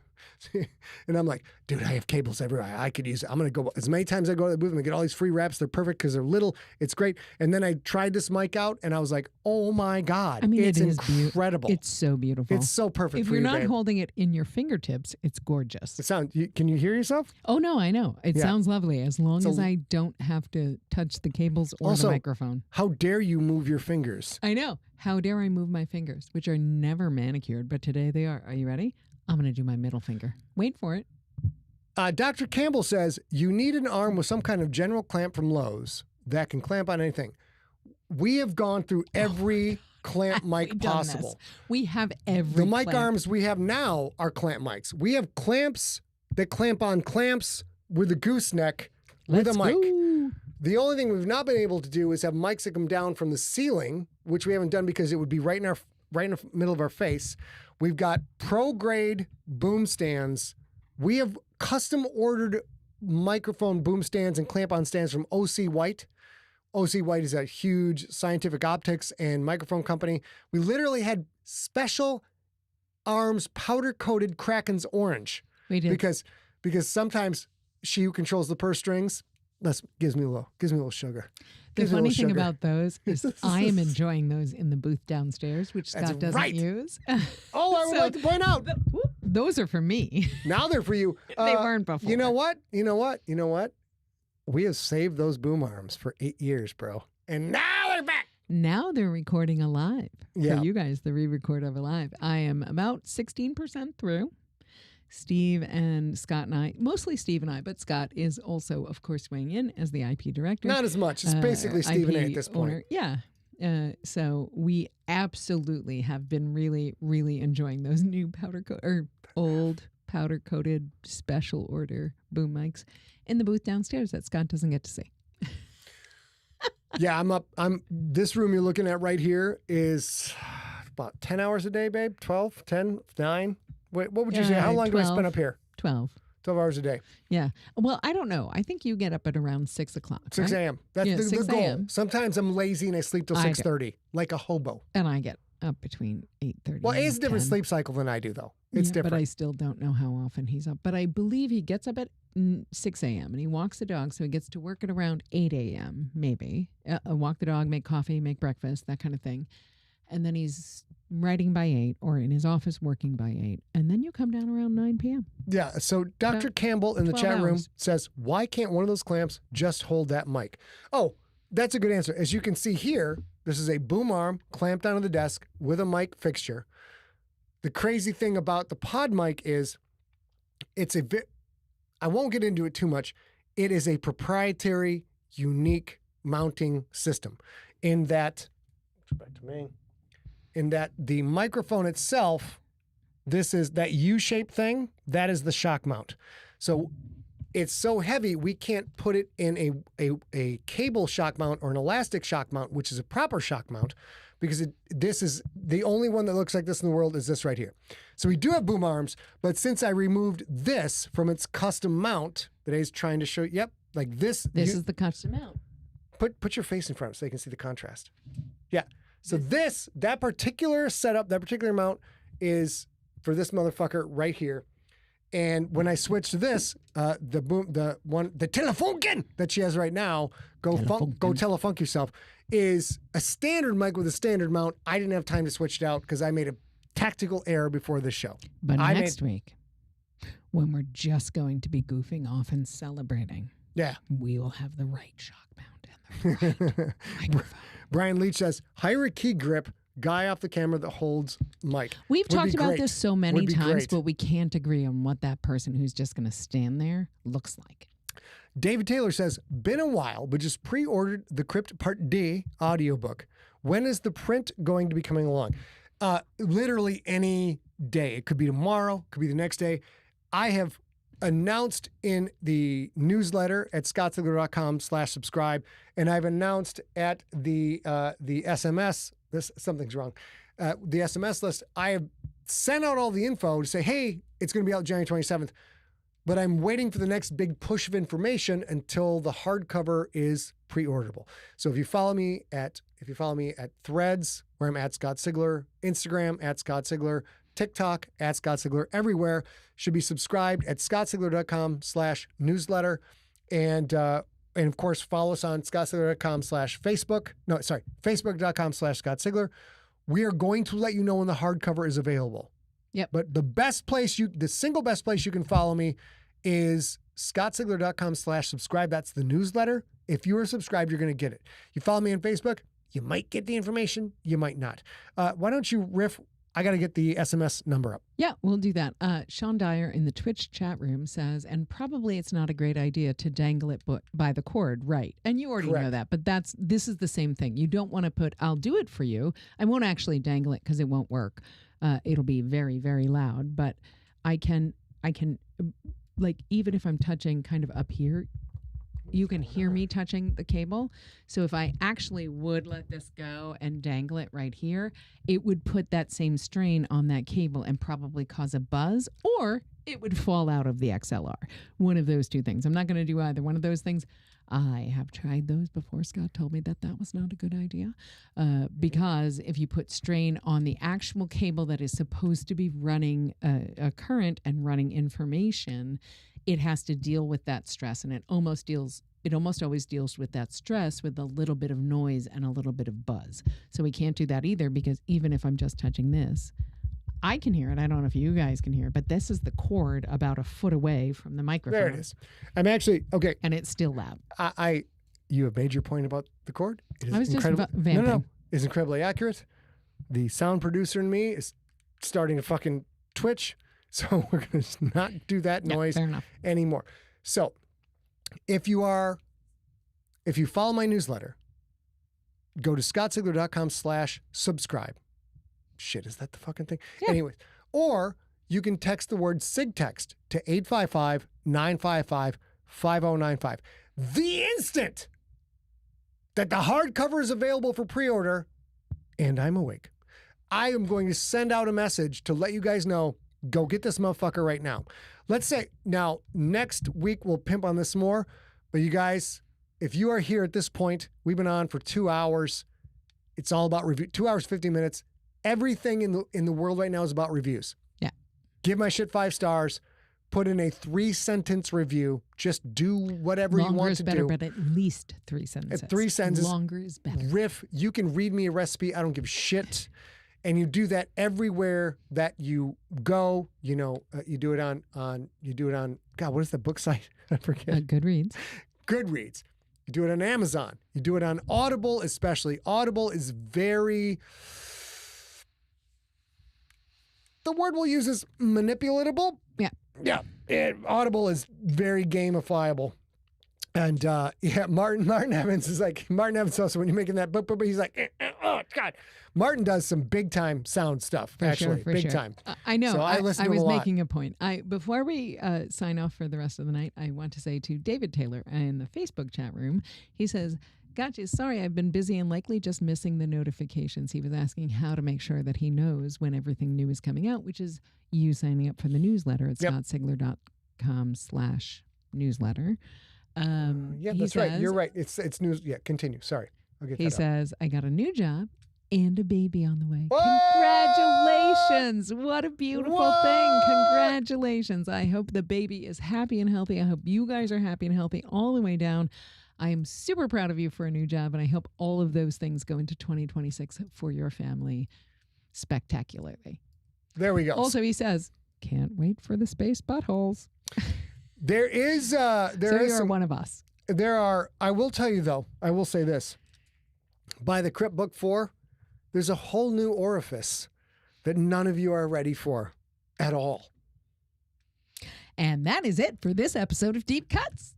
And I'm like, dude, I have cables everywhere. I could use it. I'm going to go as many times as I go to the booth. I'm going to get all these free wraps. They're perfect because they're little. It's great. And then I tried this mic out and I was like, oh my God. I mean, it's it is incredible. It's so beautiful. It's so perfect If for you're you, not babe. holding it in your fingertips, it's gorgeous. Can you hear yourself? Oh, no, I know. It Yeah. sounds lovely as long So- as I don't have to touch the cables or Also- the microphone. How dare you move your fingers? I know. How dare I move my fingers, which are never manicured, but today they are. Are you ready? I'm going to do my middle finger. Wait for it. Dr. Campbell says you need an arm with some kind of general clamp from Lowe's that can clamp on anything. We have gone through every clamp mic We've done possible. this. We have every The mic clamp. arms we have now are clamp mics. We have clamps that clamp on clamps with a gooseneck with Let's a mic. go. The only thing we've not been able to do is have mics that come down from the ceiling, which we haven't done because it would be right in the middle of our face. We've got pro grade boom stands. We have custom ordered microphone boom stands and clamp on stands from OC White. OC White is a huge scientific optics and microphone company. We literally had special arms powder coated Kraken's orange We did. because sometimes she who controls the purse strings gives me a little sugar. The Gives me a funny little thing sugar. about those is I am enjoying those in the booth downstairs, which That's Scott doesn't right. use. Oh, I would So- like to point out. Those are for me. Now they're for you. They weren't before. You know what? You know what? You know what? We have saved those boom arms for 8 years, bro. And now they're back. Now they're recording alive. Yeah. For you guys, the re-record of alive. I am about 16% through. Steve and Scott and I, mostly Steve and I, but Scott is also, of course, weighing in as the IP director. Not as much. It's basically Stephen A IP at this point. owner. Yeah. So we absolutely have been really, really enjoying those new old powder coated special order boom mics in the booth downstairs that Scott doesn't get to see. Yeah, I'm up. This room you're looking at right here is about 10 hours a day, babe. 12, 10, 9. Wait, what would you say? How long do I spend 12. up here? 12. 12 hours a day. Yeah. Well, I don't know. I think you get up at around 6 o'clock. 6 right? a.m. That's Yeah, the 6 goal. a.m. Sometimes I'm lazy and I sleep till I do. 6:30, like a hobo. And I get up between 8:30. Well, and it's a different 10. sleep cycle than I do, though. It's Yeah, different. But I still don't know how often he's up. But I believe he gets up at 6 a.m. and he walks the dog, so he gets to work at around 8 a.m. maybe. Walk the dog, make coffee, make breakfast, that kind of thing. And then he's writing by 8 or in his office working by 8. And then you come down around 9 p.m. Yeah. So Dr. Campbell in the 12 chat room hours. says, why can't one of those clamps just hold that mic? Oh, that's a good answer. As you can see here, this is a boom arm clamped onto the desk with a mic fixture. The crazy thing about the pod mic is I won't get into it too much. It is a proprietary, unique mounting system in that, back to me, in that the microphone itself, this is that U-shaped thing, that is the shock mount. So it's so heavy, we can't put it in a cable shock mount or an elastic shock mount, which is a proper shock mount, because this is the only one that looks like this in the world is this right here. So we do have boom arms, but since I removed this from its custom mount that he's trying to show, yep, like this. This is the custom mount. Put your face in front so they can see the contrast. Yeah. So that particular setup, that particular mount is for this motherfucker right here. And when I switch to this, the Telefunken that she has right now, go Telefunk yourself, is a standard mic with a standard mount. I didn't have time to switch it out because I made a tactical error before this show. But next week, when we're just going to be goofing off and celebrating, Yeah. we will have the right shock mount and the right microphone. Brian Leach says, hire a key grip, guy off the camera that holds mic. We've Would be talked about great. this so many Would be times, great. but we can't agree on what that person who's just going to stand there looks like. David Taylor says, been a while, but just pre-ordered the Crypt Part D audiobook. When is the print going to be coming along? Literally any day. It could be tomorrow, could be the next day. I have announced in the newsletter at scottsigler.com/subscribe, and I've announced at the SMS, something's wrong, the SMS list, I have sent out all the info to say, hey, it's going to be out January 27th. But I'm waiting for the next big push of information until the hardcover is pre-orderable. So if you follow me at Threads, where I'm at Scott Sigler, Instagram at Scott Sigler, TikTok at Scott Sigler, everywhere. Should be subscribed at scottsigler.com/newsletter. And of course, follow us on scottsigler.com/Facebook. No, sorry, facebook.com/Scott Sigler. We are going to let you know when the hardcover is available. Yep. But the single best place you can follow me is scottsigler.com/subscribe. That's the newsletter. If you are subscribed, you're going to get it. You follow me on Facebook, you might get the information, you might not. Why don't you riff? I got to get the SMS number up. Yeah, we'll do that. Sean Dyer in the Twitch chat room says, and probably it's not a great idea to dangle it by the cord, right? And you already know that, but this is the same thing. You don't want to put, I'll do it for you. I won't actually dangle it because it won't work. It'll be very, very loud, but I can, like, even if I'm touching kind of up here, you can hear me touching the cable. So if I actually would let this go and dangle it right here, it would put that same strain on that cable and probably cause a buzz, or it would fall out of the XLR. One of those two things. I'm not going to do either one of those things. I have tried those before. Scott told me that was not a good idea because if you put strain on the actual cable that is supposed to be running a current and running information, it has to deal with that stress, and it almost always deals with that stress with a little bit of noise and a little bit of buzz. So we can't do that either, because even if I'm just touching this, I can hear it. I don't know if you guys can hear it, but this is the cord about a foot away from the microphone. There it is. I'm actually, okay. And it's still loud. You have made your point about the cord. It is I was just vamping. No. It's incredibly accurate. The sound producer in me is starting to fucking twitch. So we're going to not do that noise anymore. So if you follow my newsletter, go to scottsigler.com/subscribe. Shit, is that the fucking thing? Yeah. Anyways, or you can text the word SIGTEXT to 855-955-5095. The instant that the hardcover is available for pre-order and I'm awake, I am going to send out a message to let you guys know, go get this motherfucker right now. Let's say, now, next week we'll pimp on this more, but you guys, if you are here at this point, we've been on for 2 hours. It's all about review. 2 hours, 50 minutes. Everything in the world right now is about reviews. Yeah. Give my shit 5 stars. Put in a 3-sentence review. Just do whatever you want to do. Longer is better, but at least 3 sentences. 3 sentences. Longer is better. Riff. You can read me a recipe. I don't give a shit. And you do that everywhere that you go. You know, you do it on God, what is the book site? I forget. Goodreads. Goodreads. You do it on Amazon. You do it on Audible, especially. Audible is very, the word we'll use is manipulatable. Yeah. Yeah. Audible is very gamifiable. And Martin Evans is like, Martin Evans also, when you're making that book, he's like, oh, God. Martin does some big time sound stuff, actually. Big time. I know. So I listen I to was a lot. making a point. Before we sign off for the rest of the night, I want to say to David Taylor in the Facebook chat room, he says, gotcha. Sorry, I've been busy and likely just missing the notifications. He was asking how to make sure that he knows when everything new is coming out, which is you signing up for the newsletter at scottsigler.com/newsletter. Yeah, that's right. You're right. It's news. Yeah, continue. Sorry. He says, I got a new job and a baby on the way. Whoa! Congratulations. What a beautiful thing. Congratulations. I hope the baby is happy and healthy. I hope you guys are happy and healthy all the way down. I am super proud of you for a new job, and I hope all of those things go into 2026 for your family spectacularly. There we go. Also, he says, can't wait for the space buttholes. There is so you're one of us. There are, I will tell you though, I will say this. By the Crypt Book IV, there's a whole new orifice that none of you are ready for at all. And that is it for this episode of Deep Cuts.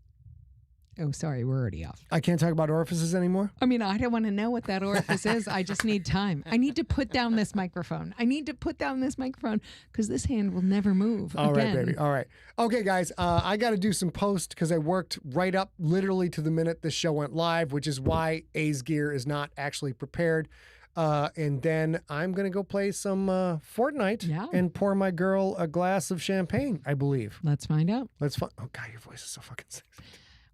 Oh, sorry, we're already off. I can't talk about orifices anymore? I mean, I don't want to know what that orifice is. I just need time. I need to put down this microphone. Because this hand will never move All again. right, baby. All right. Okay, guys, I got to do some post because I worked right up literally to the minute this show went live, which is why A's gear is not actually prepared. And then I'm going to go play some Fortnite and pour my girl a glass of champagne, I believe. Let's find out. Oh, God, your voice is so fucking sexy.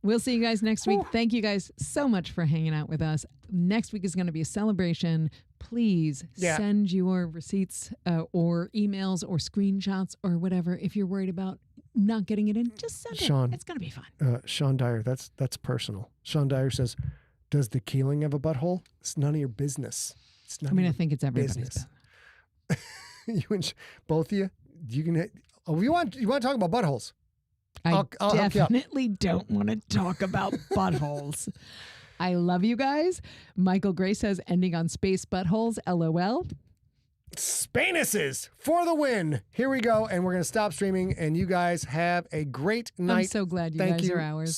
We'll see you guys next week. Thank you guys so much for hanging out with us. Next week is going to be a celebration. Please send your receipts or emails or screenshots or whatever. If you're worried about not getting it in, just send Sean, it. It's going to be fun. Sean Dyer, that's personal. Sean Dyer says, does the Keeling have a butthole? It's none of your business. It's none I think it's everybody's business. business. You and both of you, you can. Oh, you want to talk about buttholes? I I'll help you out. definitely don't want to talk about buttholes. I love you guys. Michael Gray says, ending on space buttholes, LOL. Spanuses for the win. Here we go. And we're going to stop streaming. And you guys have a great night. I'm so glad you Thank guys you are ours.